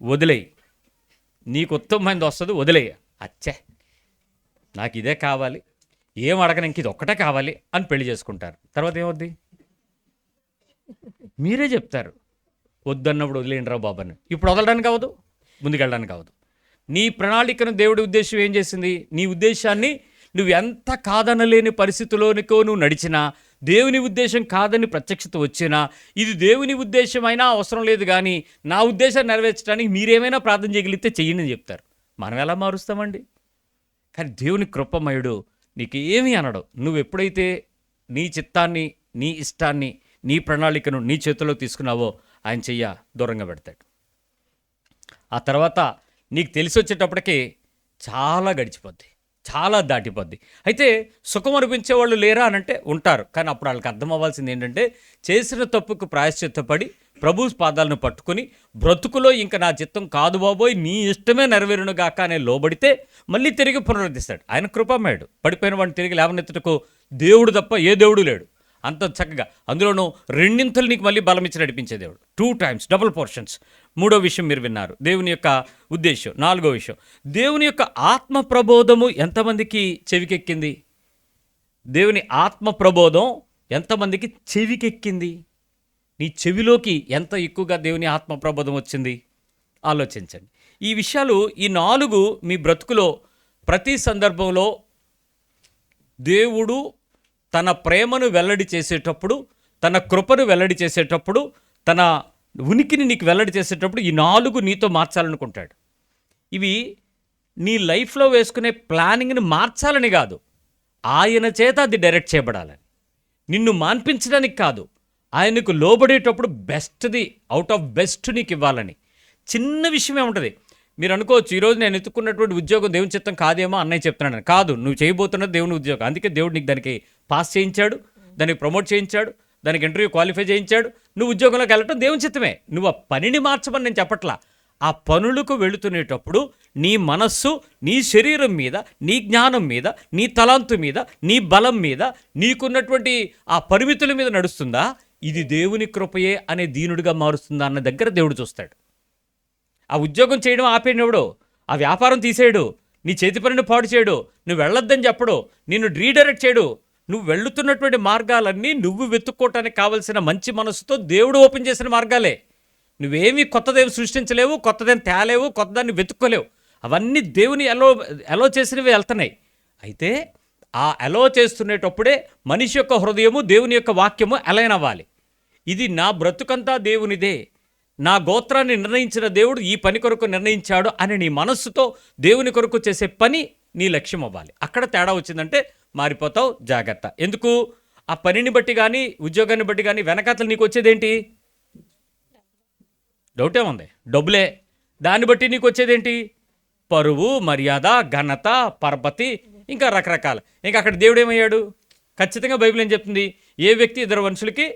వదిలేయి, నీకు ఉత్తమమైనది వస్తుంది, వదిలేయ. అచ్చే నాకు ఇదే కావాలి, ఏం అడగను, ఇంక ఇది ఒక్కటే కావాలి అని పెళ్లి చేసుకుంటారు. తర్వాత ఏమవుద్ది? మీరే చెప్తారు, వద్దన్నప్పుడు వదిలేయండి రా బాబాని. ఇప్పుడు వదలడానికి అవ్వదు, ముందుకెళ్ళడానికి అవ్వదు. నీ ప్రణాళికను దేవుడి ఉద్దేశం ఏం చేసింది? నీ ఉద్దేశాన్ని నువ్వు ఎంత కాదనలేని పరిస్థితిలోనికో నువ్వు నడిచినా, దేవుని ఉద్దేశం కాదని ప్రత్యక్షత వచ్చినా, ఇది దేవుని ఉద్దేశం అయినా అవసరం లేదు, కానీ నా ఉద్దేశాన్ని నెరవేర్చడానికి మీరేమైనా ప్రార్థన చేయగలిగితే చెయ్యండి అని చెప్తారు. మనం ఎలా మారుస్తామండి? కానీ దేవుని కృపమయుడు నీకు ఏమీ అనడు. నువ్వు ఎప్పుడైతే నీ చిత్తాన్ని, నీ ఇష్టాన్ని, నీ ప్రణాళికను నీ చేతిలో తీసుకున్నావో ఆయన చెయ్య దూరంగా పెడతాడు. ఆ తర్వాత నీకు తెలిసి వచ్చేటప్పటికి చాలా గడిచిపోద్ది. చాలా దాటిపోద్ది. అయితే సుఖం అనిపించే వాళ్ళు లేరా అనంటే ఉంటారు. కానీ అప్పుడు వాళ్ళకి అర్థం అవ్వాల్సింది ఏంటంటే, చేసిన తప్పుకు ప్రాయశ్చిత్తపడి ప్రభు పాదాలను పట్టుకుని బ్రతుకులో ఇంక నా చిత్తం కాదు బాబోయ్, నీ ఇష్టమే నెరవేరును గాక అనే లోబడితే మళ్ళీ తిరిగి పునరుద్ధరిస్తాడు. ఆయన కృపామయుడు. పడిపోయిన వాడిని తిరిగి లేవనెత్తుటకు దేవుడు తప్ప ఏ దేవుడు లేడు. అంత చక్కగా అందులోనూ రెండింతలు నీకు మళ్ళీ బలం ఇచ్చి నడిపించే దేవుడు. 2 times డబుల్ పోర్షన్స్. మూడో విషయం మీరు విన్నారు, దేవుని యొక్క ఉద్దేశం. నాలుగో విషయం, దేవుని యొక్క ఆత్మ ప్రబోధము ఎంతమందికి చెవికెక్కింది? దేవుని ఆత్మ ప్రబోధం ఎంతమందికి చెవికెక్కింది? నీ చెవిలోకి ఎంత ఎక్కువగా దేవుని ఆత్మ ప్రబోధం వచ్చింది? ఆలోచించండి. ఈ విషయాలు, ఈ 4 మీ బ్రతుకులో ప్రతి సందర్భంలో దేవుడు తన ప్రేమను వెల్లడి చేసేటప్పుడు, తన కృపను వెల్లడి చేసేటప్పుడు, తన ఉనికిని నీకు వెల్లడి చేసేటప్పుడు ఈ 4 నీతో మార్చాలనుకుంటాడు. ఇవి నీ లైఫ్లో వేసుకునే ప్లానింగ్ని మార్చాలని కాదు, ఆయన చేత అది డైరెక్ట్ చేయబడాలని, నిన్ను మాన్పించడానికి కాదు, ఆయనకు లోబడేటప్పుడు బెస్ట్ది, అవుట్ ఆఫ్ బెస్ట్ నీకు ఇవ్వాలని. చిన్న విషయమే ఉంటుంది. మీరు అనుకోవచ్చు, ఈరోజు నేను ఎత్తుకున్నటువంటి ఉద్యోగం దేవుని చిత్తం కాదేమో అన్నయ్య చెప్తున్నాను. కాదు, నువ్వు చేయబోతున్నది దేవుని ఉద్యోగం. అందుకే దేవుడు నీకు దానికి పాస్ చేయించాడు, దానికి ప్రమోట్ చేయించాడు, దానికి ఇంటర్వ్యూ క్వాలిఫై చేయించాడు. నువ్వు ఉద్యోగంలోకి వెళ్ళటం దేవుని చిత్తమే. నువ్వు ఆ పనిని మార్చమని నేను చెప్పట్లా. ఆ పనులకు వెళుతునేటప్పుడు నీ మనస్సు నీ శరీరం మీద, నీ జ్ఞానం మీద, నీ తలాంతు మీద, నీ బలం మీద, నీకున్నటువంటి ఆ పరిమితుల మీద నడుస్తుందా, ఇది దేవుని కృపయే అనే దీనుడిగా మారుస్తుందా అన్న దగ్గర దేవుడు చూస్తాడు. ఆ ఉద్యోగం చేయడం ఆపేయడెవడో, ఆ వ్యాపారం తీసేయడు, నీ చేతి పనిని పాడు చేయడు, నువ్వు వెళ్ళొద్దని చెప్పడు, నిన్ను రీడైరెక్ట్ చేయడు. నువ్వు వెళుతున్నటువంటి మార్గాలన్నీ నువ్వు వెతుక్కోవటానికి కావలసిన మంచి మనసుతో దేవుడు ఓపెన్ చేసిన మార్గాలే. నువ్వేమీ కొత్తదేమి సృష్టించలేవు, కొత్తదేమి తేలేవు, కొత్తదాన్ని వెతుక్కోలేవు. అవన్నీ దేవుని ఎలో చేసినవి వెళ్తున్నాయి. అయితే ఆ ఎలో చేస్తునేటప్పుడే మనిషి యొక్క హృదయము దేవుని యొక్క వాక్యము అలైన్ అవ్వాలి. ఇది నా బ్రతుకంతా దేవునిదే, నా గోత్రాన్ని నిర్ణయించిన దేవుడు ఈ పని కొరకు నిర్ణయించాడు అని నీ మనస్సుతో దేవుని కొరకు చేసే పని నీ లక్ష్యం అవ్వాలి. అక్కడ తేడా వచ్చిందంటే మారిపోతావు. జాగ్రత్త. ఎందుకు? ఆ పనిని బట్టి కానీ, ఉద్యోగాన్ని బట్టి కానీ వెనకాతలు నీకు వచ్చేదేంటి? డౌటే ఉంది, డబ్బులే. దాన్ని బట్టి నీకు వచ్చేదేంటి? పరువు, మర్యాద, ఘనత, పరపతి, ఇంకా రకరకాల. ఇంకా అక్కడ దేవుడు ఏమయ్యాడు? ఖచ్చితంగా బైబిల్ ఏం చెప్తుంది? ఏ వ్యక్తి ఇద్దరు మనుషులకి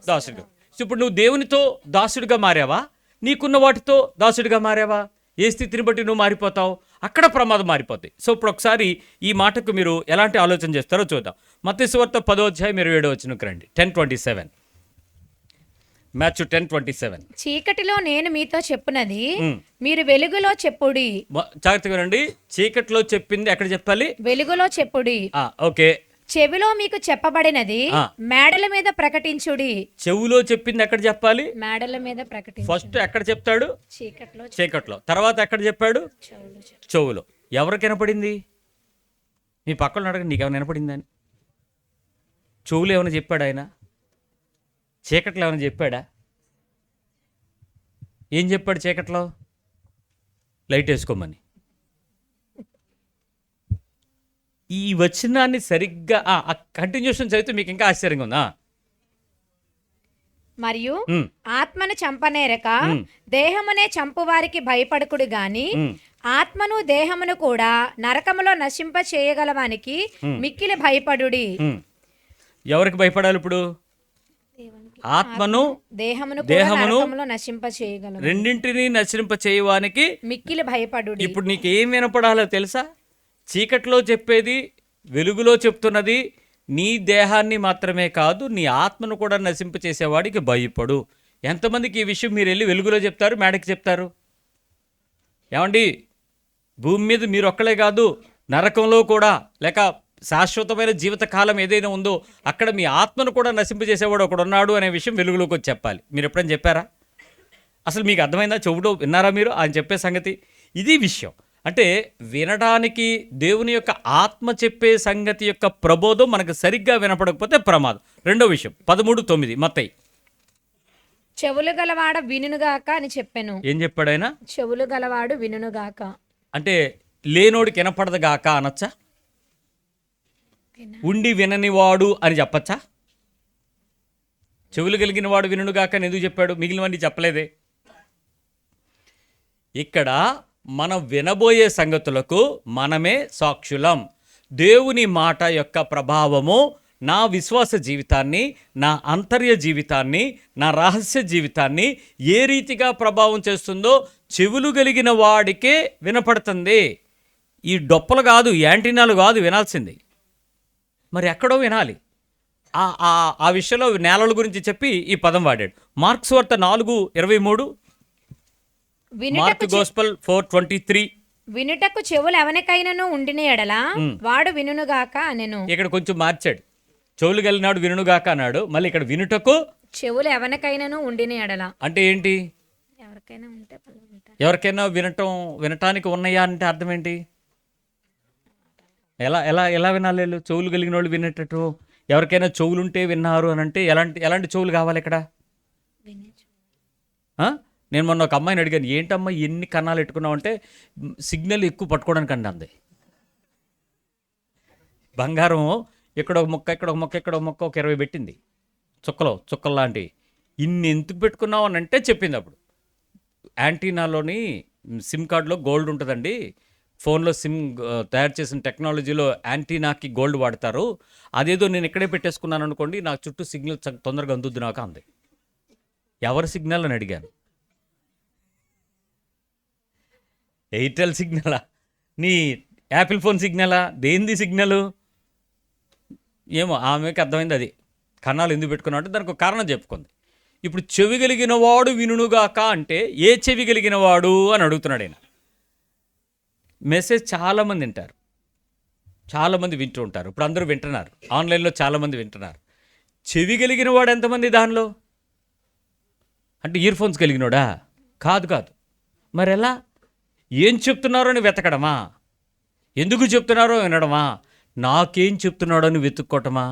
దాసుడు. ఇప్పుడు నువ్వు దేవునితో దాసుడిగా మారావా, నీకున్న వాటితో దాసుడిగా మారావా? ఏ స్థితిని బట్టి నువ్వు మారిపోతావు, అక్కడ ప్రమాదం మారిపోతాయి. సో ఇప్పుడు ఒకసారి ఈ మాటకు మీరు ఎలాంటి ఆలోచన చేస్తారో చూద్దాం. మత్తయి సువార్త 10:27 రండి. 10:27. Matthew 10:27. చీకటిలో నేను మీతో చెప్పునది మీరు వెలుగులో చెప్పుడి. జాగ్రత్తగా రండి. చీకటిలో చెప్పింది ఎక్కడ చెప్పాలి? వెలుగులో చెప్పుడి. ఓకే. చెవిలో మీకు చెప్పబడినది మేడల మీద ప్రకటించుడి. చెవులో చెప్పింది ఎక్కడ చెప్పాలి? మేడల మీద ప్రకటించు. ఫస్ట్ ఎక్కడ చెప్తాడు? చీకట్లో. చీకట్లో. తర్వాత ఎక్కడ చెప్పాడు? చెవులో. ఎవరికి వినపడింది? మీ పక్కన అడగండి, నీకేమైనా వినపడిందని. చెవులో ఏమైనా చెప్పాడు ఆయన? చీకట్లో ఏమైనా చెప్పాడా? ఏం చెప్పాడు చీకట్లో? లైట్ వేసుకోమని. ఈ వచనాన్ని సరిగ్గా కంటిన్యూషన్ చదివితే మీకు ఇంకా ఆశ్చర్యంగా ఉందా? మరియు ఆత్మను చంపనేరక దేహమునే చంపువారికి భయపడకుడు గాని ఆత్మను దేహమును కూడా నరకములో నశింప చేయగలవానికి మిక్కిలి భయపడుడి. ఎవరికి భయపడాలి ఇప్పుడు? ఆత్మను దేహమును నశింప చేయగల రెండింటినీ నశింప చేయవానికి మిక్కిలి భయపడుడి. ఇప్పుడు నీకు ఏం వినపడాలో తెలుసా? చీకట్లో చెప్పేది వెలుగులో చెప్తున్నది నీ దేహాన్ని మాత్రమే కాదు, నీ ఆత్మను కూడా నశింప చేసేవాడికి భయపడు. ఎంతమందికి ఈ విషయం మీరు వెళ్ళి వెలుగులో చెప్తారు, మేడకి చెప్తారు? ఏమండి, భూమి మీద మీరు ఒక్కలే కాదు, నరకంలో కూడా, లేక శాశ్వతమైన జీవితకాలం ఏదైనా ఉందో అక్కడ మీ ఆత్మను కూడా నశింపజేసేవాడు ఒకడు ఉన్నాడు అనే విషయం వెలుగులోకి వచ్చి చెప్పాలి. మీరు ఎప్పుడైనా చెప్పారా? అసలు మీకు అర్థమైందా? చెవుడో విన్నారా మీరు ఆయన చెప్పే సంగతి? ఇది విషయం. అంటే వినడానికి దేవుని యొక్క ఆత్మ చెప్పే సంగతి యొక్క ప్రబోధం మనకు సరిగ్గా వినపడకపోతే ప్రమాదం. రెండో విషయం 13:9 మత్తయి. చెవులు గలవాడ వినుగాక అని చెప్పాను. ఏం చెప్పాడు ఆయన? చెవులు గలవాడు వినుగాక. అంటే లేనోడికి వినపడదుగాక అనొచ్చా? ఉండి విననివాడు అని చెప్పచ్చా? చెవులు కలిగిన వాడు వినుగాక అని ఎందుకు చెప్పాడు? మిగిలినవన్నీ చెప్పలేదే. ఇక్కడ మనం వినబోయే సంగతులకు మనమే సాక్షులం. దేవుని మాట యొక్క ప్రభావము నా విశ్వాస జీవితాన్ని, నా అంతర్య జీవితాన్ని, నా రహస్య జీవితాన్ని ఏ రీతిగా ప్రభావం చేస్తుందో చెవులు కలిగిన వాడికే వినపడుతుంది. ఈ డొప్పలు కాదు, యాంటీనాలు కాదు వినాల్సింది, మరి ఎక్కడో వినాలి. ఆ విషయంలో నేలల గురించి చెప్పి ఈ పదం వాడాడు. మార్క్స్ వార్త 4:23, మార్క్ గోస్పెల్ 4:23. వినుటకు చెవులు ఎవరికైనాను ఉండిన ఎడల వాడు వినుగాక అనెను. ఇక్కడ కొంచెం మార్చాడు. చెవులు కలిగినాడు వినుగాక అన్నాడు. మళ్ళీ ఇక్కడ వినుటకు చెవులు ఎవరికైనాను ఉండిన ఎడల అంటే ఏంటి? ఎవరికైనా ఉంటే ఎవరికైనా వినటానికి ఉన్నాయా అంటే అర్థం ఏంటి? ఎలా ఎలా ఎలా వినాలి? వీళ్ళు చెవులు కలిగిన వాళ్ళు వినేటట్టు. ఎవరికైనా చెవులుంటే విన్నారు అని అంటే ఎలాంటి చెవులు కావాలి ఇక్కడ? నేను మొన్న ఒక అమ్మాయిని అడిగాను, ఏంటమ్మా ఎన్ని కన్నాలు పెట్టుకున్నావు అంటే సిగ్నల్ ఎక్కువ పట్టుకోవడానికి అండి అంది. బంగారం ఇక్కడ ఒక మొక్క, ఇక్కడ ఒక మొక్క, ఇక్కడ ఒక మొక్క, ఒక 20 పెట్టింది, చుక్కలు లాంటివి. ఇన్ని ఎందుకు పెట్టుకున్నావు అని అంటే చెప్పింది. అప్పుడు యాంటీనాలోని సిమ్ కార్డులో గోల్డ్ ఉంటుందండి, ఫోన్లో సిమ్ తయారు చేసిన టెక్నాలజీలో యాంటీనాకి గోల్డ్ వాడతారు, అదేదో నేను ఇక్కడే పెట్టేసుకున్నాను అనుకోండి, నాకు చుట్టూ సిగ్నల్ తొందరగా అందుద్ది నాకు అంది. ఎవరి సిగ్నల్ అని అడిగాను. ఎయిర్టెల్ సిగ్నలా, నీ యాపిల్ ఫోన్ సిగ్నలా, దేనిది సిగ్నలు ఏమో. ఆమెకి అర్థమైంది అది కన్నాలు ఎందుకు పెట్టుకున్నా అంటే దానికి ఒక కారణం చెప్పుకుంది. ఇప్పుడు చెవి కలిగిన వాడు వినుగాక అంటే ఏ చెవి కలిగిన వాడు అని అడుగుతున్నాడు ఆయన. మెసేజ్ చాలామంది వింటారు, చాలామంది వింటూ ఉంటారు. ఇప్పుడు అందరూ వింటున్నారు, ఆన్లైన్లో చాలామంది వింటున్నారు. చెవి కలిగిన వాడు ఎంతమంది దానిలో? అంటే ఇయర్ ఫోన్స్ కలిగినోడా? కాదు. మరి ఎలా? ఏం చెప్తున్నారో అని వెతకడమా? ఎందుకు చెప్తున్నారో వినడమా? నాకేం చెప్తున్నాడో అని వెతుక్కోవటమా?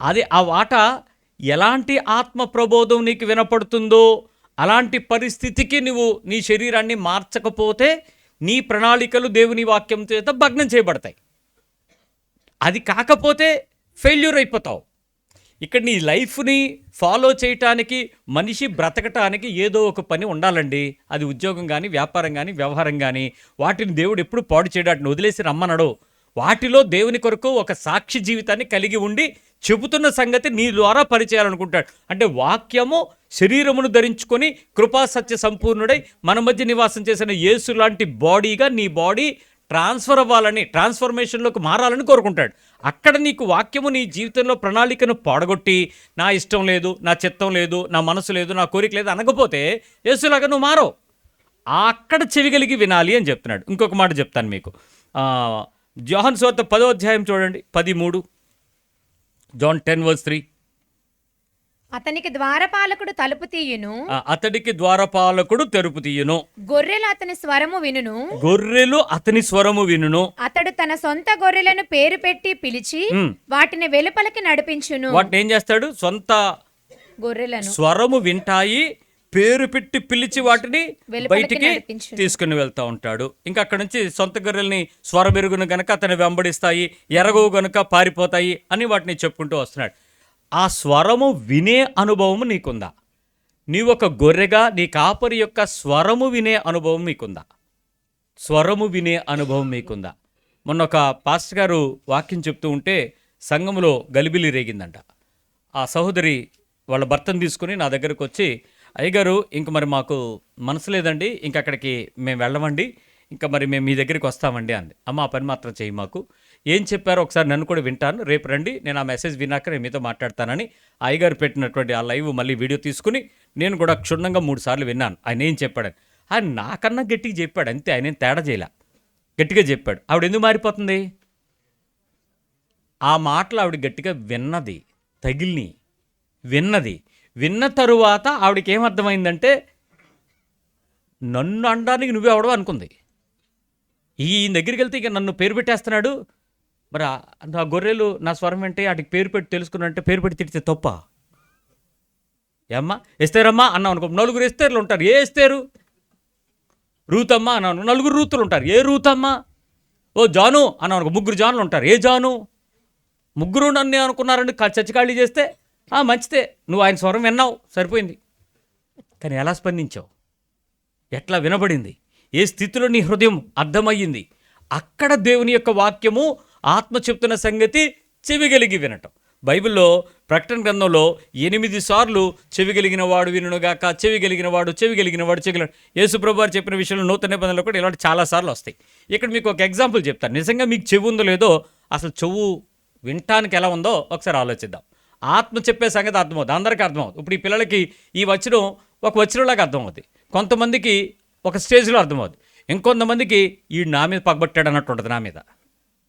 అది ఆ వాట ఎలాంటి ఆత్మ ప్రబోధం నీకు వినపడుతుందో అలాంటి పరిస్థితికి నువ్వు నీ శరీరాన్ని మార్చకపోతే నీ ప్రణాళికలు దేవుని వాక్యం చేత భగ్నం చేయబడతాయి. అది కాకపోతే ఫెయిల్యూర్ అయిపోతావు. ఇక్కడ నీ లైఫ్ని ఫాలో చేయటానికి, మనిషి బ్రతకటానికి ఏదో ఒక పని ఉండాలండి. అది ఉద్యోగం కానీ, వ్యాపారం కానీ, వ్యవహారం కానీ. వాటిని దేవుడు ఎప్పుడు పాడు చేయడాన్ని వదిలేసి రమ్మనడు. వాటిలో దేవుని కొరకు ఒక సాక్షి జీవితాన్ని కలిగి ఉండి చెబుతున్న సంగతి నీ ద్వారా పరిచయాలనుకుంటాడు. అంటే వాక్యము శరీరమును ధరించుకొని కృపా సత్య సంపూర్ణుడై మన మధ్య నివాసం చేసిన యేసు లాంటి బాడీగా నీ బాడీ ట్రాన్స్ఫర్ అవ్వాలని, ట్రాన్స్ఫర్మేషన్లోకి మారాలని కోరుకుంటాడు. అక్కడ నీకు వాక్యము నీ జీవితంలో ప్రణాళికను పాడగొట్టి నా ఇష్టం లేదు, నా చిత్తం లేదు, నా మనసు లేదు, నా కోరిక లేదు అనకపోతే యేసులాగా నువ్వు మారవు. అక్కడ చెవిగలిగి వినాలి అని చెప్తున్నాడు. ఇంకొక మాట చెప్తాను మీకు. యోహాను సువార్త 10వ అధ్యాయం చూడండి, 13. John 10:3. అతనికి ద్వారపాలకుడు తలుపు తీయును, అతడికి ద్వారపాలకుడు తెరుపు తీయును, గొర్రెలు అతని స్వరము వినును, గొర్రెలు అతని స్వరము వినును. అతడు తన సొంత గొర్రెలను పేరు పెట్టి పిలిచి వాటిని వెలుపలికి నడిపించును. వాటిని ఏం చేస్తాడు? సొంత గొర్రెలను స్వరము వింటాయి, పేరు పెట్టి పిలిచి వాటిని బయటికి తీసుకుని వెళ్తా ఉంటాడు. ఇంకా అక్కడ నుంచి సొంత గొర్రెల్ని స్వరమెరుగును గనక అతని వెంబడిస్తాయి, ఎరగవు గనుక పారిపోతాయి అని వాటిని చెప్పుకుంటూ వస్తున్నాడు. ఆ స్వరము వినే అనుభవము నీకుందా? నీవు ఒక గొర్రెగా నీ కాపరి యొక్క స్వరము వినే అనుభవం మీకుందా? స్వరము వినే అనుభవం మీకుందా? మొన్న ఒక పాస్టర్ గారు వాక్యం చెప్తూ ఉంటే సంఘములో గలిబిలి రేగిందంట. ఆ సహోదరి వాళ్ళ భర్తను తీసుకుని నా దగ్గరకు వచ్చి, అయ్యగారు ఇంక మరి మాకు మనసు లేదండి, ఇంక అక్కడికి మేము వెళ్ళమండి, ఇంకా మరి మేము మీ దగ్గరికి వస్తామండి అంది. అమ్మ ఆ పని మాత్రం చెయ్యి, మాకు ఏం చెప్పారో ఒకసారి నన్ను కూడా వింటాను, రేపు రండి, నేను ఆ మెసేజ్ విన్నాక నేను మీతో మాట్లాడతానని అయ్యగారు పెట్టినటువంటి ఆ లైవ్ మళ్ళీ వీడియో తీసుకుని నేను కూడా క్షుణ్ణంగా 3 సార్లు విన్నాను ఆయన ఏం చెప్పాడని. ఆయన నాకన్నా గట్టిగా చెప్పాడు, అంతే, ఆయన ఏం తేడా చేయలే, గట్టిగా చెప్పాడు. ఆవిడ ఎందుకు మారిపోతుంది? ఆ మాటలు ఆవిడ గట్టిగా విన్నది, తగిలిని విన్నది. విన్న తరువాత ఆవిడకి ఏమర్థమైందంటే నన్ను అనడానికి నువ్వే అవడం అనుకుంది. ఈ దగ్గరికి వెళ్తే ఇక నన్ను పేరు పెట్టేస్తున్నాడు, మరి నా గొర్రెలు నా స్వరం అంటే వాటికి పేరు పెట్టి తెలుసుకున్నంటే పేరు పెట్టి తిడితే తప్ప? ఏమ్మా ఎస్తేరమ్మా అన్నాం అనుకో, 4 ఎస్తేర్లు ఉంటారు. ఏ ఎస్తేరు? రూతమ్మ అన్నాను, 4 రూతులు ఉంటారు. ఏ రూతమ్మ? ఓ జాను అన్నాం అనుకో, 3 జానులు ఉంటారు. ఏ జాను? 3 నన్ను అనుకున్నారని చచ్చికాళీ చేస్తే మంచిదే, నువ్వు ఆయన స్వరం విన్నావు, సరిపోయింది. కానీ ఎలా స్పందించావు? ఎట్లా వినబడింది? ఏ స్థితిలో నీ హృదయం అర్థమయ్యింది? అక్కడ దేవుని యొక్క వాక్యము ఆత్మ చెప్తున్న సంగతి చెవిగలిగి వినటం. బైబిల్లో ప్రకటన గ్రంథంలో 8 సార్లు చెవిగలిగిన వాడు వినుగాక, చెవిగలిగిన వాడు చెవిగలిగిన యేసుప్రభు వారు చెప్పిన విషయంలో నూతన నిబంధనలో కూడా ఇలాంటి చాలాసార్లు వస్తాయి. ఇక్కడ మీకు ఒక ఎగ్జాంపుల్ చెప్తాను. నిజంగా మీకు చెవి ఉందో లేదో, అసలు చెవు వినటానికి ఎలా ఉందో ఒకసారి ఆలోచిద్దాం. ఆత్మ చెప్పే సంగతి అర్థమవుతుంది, అందరికీ అర్థమవుతుంది. ఇప్పుడు ఈ పిల్లలకి ఈ వచనం ఒక వచనంలాగా అర్థమవుతుంది, కొంతమందికి ఒక స్టేజ్లో అర్థమవుతుంది, ఇంకొంతమందికి ఈ నా మీద పగబట్టాడు అన్నట్టు ఉంటుంది, నా మీద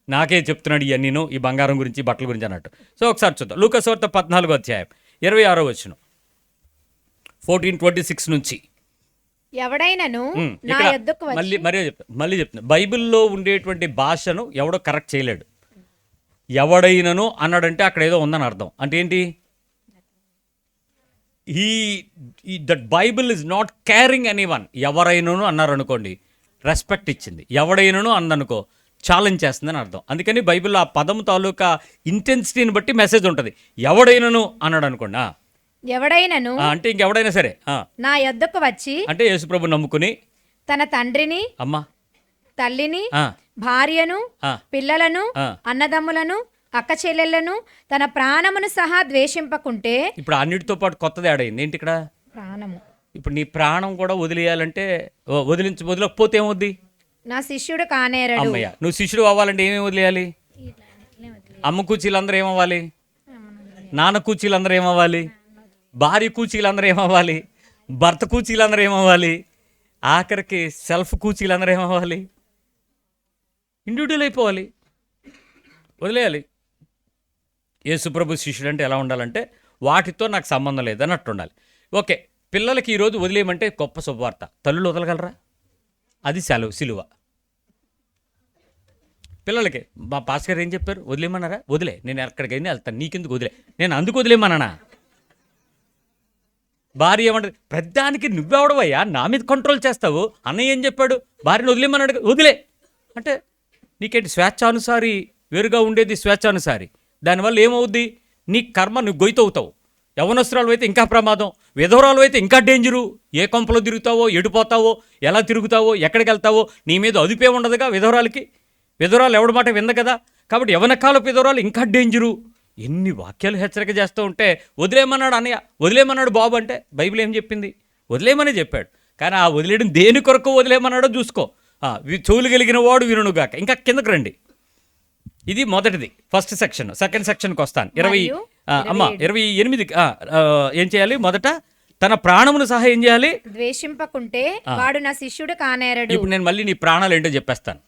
నాకే చెప్తున్నాడు ఇవన్నీను, ఈ బంగారం గురించి బట్టల గురించి అన్నట్టు. సో ఒకసారి చూద్దాం. లూకా సువార్త 14:26 14:26 నుంచి. ఎవడైనను నా ఇక్కడ యొద్దకు వచ్చి మళ్ళీ చెప్తున్నా, బైబిల్లో ఉండేటువంటి భాషను ఎవడో కరెక్ట్ చేయలేడు. ఎవడైనను అన్నాడంటే అక్కడ ఏదో ఉందని అర్థం. అంటే ఏంటి? That Bible is not caring anyone. ఎవరైనను అన్నారు అనుకోండి, రెస్పెక్ట్ ఇచ్చింది. ఎవడైనను అందనుకో, ఛాలెంజ్ చేస్తుందని అర్థం. అందుకని బైబిల్లో ఆ పదం తాలూకా ఇంటెన్సిటీని బట్టి మెసేజ్ ఉంటుంది. ఎవడైనను అన్నాడు అనుకోండి, ఎవడైనను అంటే ఇంకెవడైనా సరే నా యొద్దకు వచ్చి అంటే యేసుప్రభు నమ్ముకుని తన తండ్రిని, అమ్మా, తల్లిని, ఆ, భార్యను, ఆ, పిల్లలను, ఆ. అన్నదమ్ములను, అక్క చెల్లెళ్లను, తన ప్రాణమును సహా ద్వేషింపకుంటే. ఇప్పుడు అన్నిటితో పాటు కొత్తది యాడ్ అయింది. ఏంటి ఇక్కడ? ప్రాణము. ఇప్పుడు నీ ప్రాణం కూడా వదిలేయాలంటే వదిలేకపోతే ఏమవుద్ది? నా శిష్యుడు కానేరడు. అమ్మయ్య, నువ్వు శిష్యుడు అవ్వాలంటే ఏమేమి వదిలేయాలి? అమ్మ కూచీలందరూ ఏమవ్వాలి? నాన్న కూచీలందరూ ఏమవ్వాలి? భార్య కూచీలందరూ ఏమవ్వాలి? భర్త కూచీలందరూ ఏమవ్వాలి? ఆఖరికి సెల్ఫ్ కూచీలందరూ ఏమవ్వాలి? ఇండివిజువల్ అయిపోవాలి, వదిలేయాలి. యేసుప్రభు శిష్యుడు అంటే ఎలా ఉండాలంటే వాటితో నాకు సంబంధం లేదన్నట్టు ఉండాలి. ఓకే, పిల్లలకి ఈరోజు వదిలేయమంటే గొప్ప శుభవార్త. తల్లులు వదలగలరా? అది సిలువ. పిల్లలకి మా పాస్ గారు ఏం చెప్పారు? వదిలేయమన్నారా? వదిలే, నేను ఎక్కడికైనా వెళ్తాను, నీకెందుకు వదిలే, నేను అందుకు వదిలేయమన్నానా? భార్య ఏమంటారు? పెద్దానికి నువ్వెవడవయ్యా నా మీద కంట్రోల్ చేస్తావు? అన్నయ్య ఏం చెప్పాడు? భార్యను వదిలేమన్నాడు, వదిలే అంటే నీకేంటి? స్వేచ్ఛానుసారి వేరుగా ఉండేది స్వేచ్ఛానుసారి. దానివల్ల ఏమవుద్ది? నీ కర్మ నువ్వు గొయ్యతవుతావు. యవనస్తురాలు అయితే ఇంకా ప్రమాదం, విధవరాలు అయితే ఇంకా డేంజరు. ఏ కొంపలో తిరుగుతావో, ఎడిపోతావో, ఎలా తిరుగుతావో, ఎక్కడికి వెళ్తావో నీ మీద అదుపే ఉండదుగా విధవరాలకి. విధవరాలు ఎవడి మాట వింద కదా. కాబట్టి యవనకాలపు విధవరాలు ఇంకా డేంజరు. ఎన్ని వాక్యాలు హెచ్చరిక చేస్తూ ఉంటే వదిలేయమన్నాడు అన్నయ్య, వదిలేయమన్నాడు బాబు అంటే బైబిల్ ఏం చెప్పింది? వదిలేయమని చెప్పాడు. కానీ ఆ వదిలేయడం దేని కొరకు వదిలేయమన్నాడో చూసుకో. చెవులు కలిగిన వాడు వినుగాక. ఇంకా కిందకు రండి. ఇది మొదటిది, ఫస్ట్ సెక్షన్. సెకండ్ సెక్షన్కి వస్తాను. 28 ఏం చేయాలి? మొదట తన ప్రాణమును సహా ఏం చేయాలి? ద్వేషింపకుంటే వాడు నా శిష్యుడు కానేరడు. ఇప్పుడు నేను మళ్ళీ నీ ప్రాణాలు ఏంటో చెప్పేస్తాను.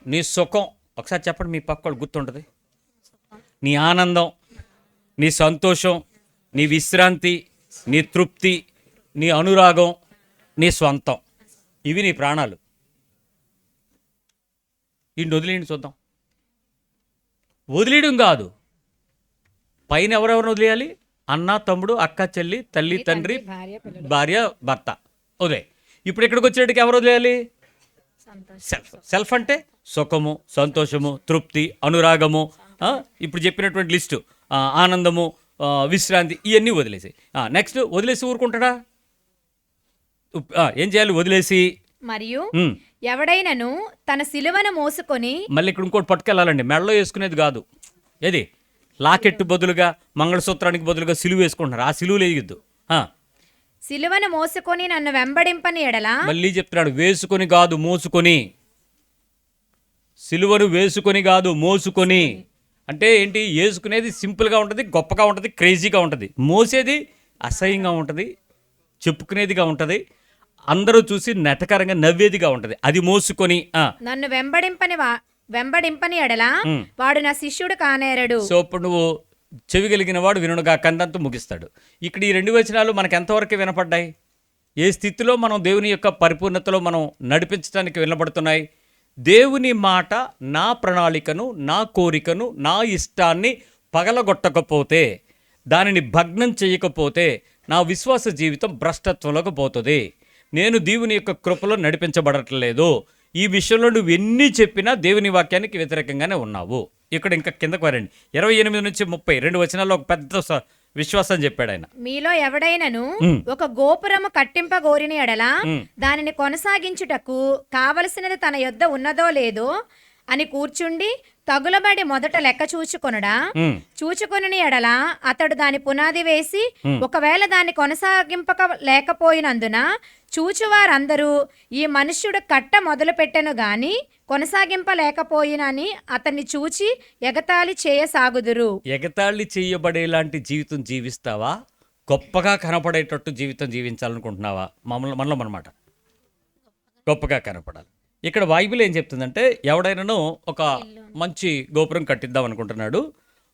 నీ సుఖం ఒకసారి చెప్పండి, మీ పక్క వాళ్ళు గుర్తుంటుంది. నీ ఆనందం, నీ సంతోషం, నీ విశ్రాంతి, నీ తృప్తి, నీ అనురాగం, నీ స్వంతం, ఇవి నీ ప్రాణాలు. వీడిని వదిలేయండి చూద్దాం. వదిలేయడం కాదు, పైన ఎవరెవరిని వదిలేయాలి? అన్న, తమ్ముడు, అక్క, చెల్లి, తల్లి, తండ్రి, భార్య, భర్త, వదిలే. ఇప్పుడు ఇక్కడికి వచ్చేటికి ఎవరు వదిలేయాలి? సెల్ఫ్ అంటే సుఖము, సంతోషము, తృప్తి, అనురాగము, ఇప్పుడు చెప్పినటువంటి లిస్టు, ఆనందము, విశ్రాంతి, ఇవన్నీ వదిలేసి. నెక్స్ట్ వదిలేసి ఊరుకుంటాడా? ఏం చేయాలి? వదిలేసి. మరియు ఎవడైనను తన సిలువను మోసుకొని. మళ్ళీ ఇక్కడ ఇంకోటి పట్టుకెళ్ళాలండి, మెడలో వేసుకునేది కాదు. ఏది? లాకెట్టు బదులుగా, మంగళసూత్రానికి బదులుగా సిలువ వేసుకుంటున్నారు. ఆ సిలువ లేయొద్దు. సిలువను మోసుకొని నన్ను వెంబడింపని ఎడల. మళ్ళీ చెప్తున్నాడు, వేసుకొని కాదు, మోసుకొని. సిలువను వేసుకొని కాదు, మోసుకొని. అంటే ఏంటి? వేసుకునేది సింపుల్గా ఉంటుంది, గొప్పగా ఉంటుంది, క్రేజీగా ఉంటుంది. మోసేది అసహ్యంగా ఉంటుంది, చెప్పుకునేదిగా ఉంటుంది, అందరూ చూసి నెటకరంగా నవ్వేదిగా ఉంటుంది. అది మోసుకొని. నన్ను వెంబడింపని ఎడల వాడు నా శిష్యుడు కానేరడు. సో ఇప్పుడు నువ్వు చెవి కలిగిన వాడు వినుగా కందంతా ముగిస్తాడు. ఇక్కడ ఈ 2 వచనాలు మనకు ఎంతవరకు వినపడ్డాయి? ఏ స్థితిలో మనం దేవుని యొక్క పరిపూర్ణతలో మనం నడిపించడానికి వినబడుతున్నాయి? దేవుని మాట నా ప్రణాళికను, నా కోరికను, నా ఇష్టాన్ని పగలగొట్టకపోతే, దానిని భగ్నం చేయకపోతే నా విశ్వాస జీవితం భ్రష్టత్వంలోకి పోతుంది. నేను దేవుని యొక్క కృపలో నడిపించబడట్లేదు. ఈ విషయంలో నువ్వు ఎన్ని చెప్పినా దేవుని వాక్యానికి వ్యతిరేకంగానే ఉన్నావు. ఇక్కడ ఇంకా కిందకు వరండి. 28 నుంచి 30 2 వచనాల్లో ఒక పెద్ద విశ్వాసం చెప్పాడు ఆయన. మీలో ఎవడైనను ఒక గోపురము కట్టింపగోరిన ఎడల దానిని కొనసాగించుటకు కావలసినది తన యొద్ద ఉన్నదో లేదో అని కూర్చుండి తగులబడి మొదట లెక్క చూచుకొనుడా, చూచుకొనిన ఎడల అతడు దాని పునాది వేసి ఒకవేళ దాన్ని కొనసాగింపక లేకపోయినందున చూచువారందరూ ఈ మనుష్యుడు కట్ట మొదలు పెట్టెను గాని కొనసాగింపలేకపోయినని అతన్ని చూచి ఎగతాళి చేయసాగుదురు. ఎగతాళి చేయబడేలాంటి జీవితం జీవిస్తావా? గొప్పగా కనపడేటట్టు జీవితం జీవించాలనుకుంటున్నావా? మనలో అన్నమాట. గొప్పగా కనపడాలి. ఇక్కడ బైబిల్ ఏం చెప్తుందంటే, ఎవడైనాను ఒక మంచి గోపురం కట్టిద్దాం అనుకుంటున్నాడు,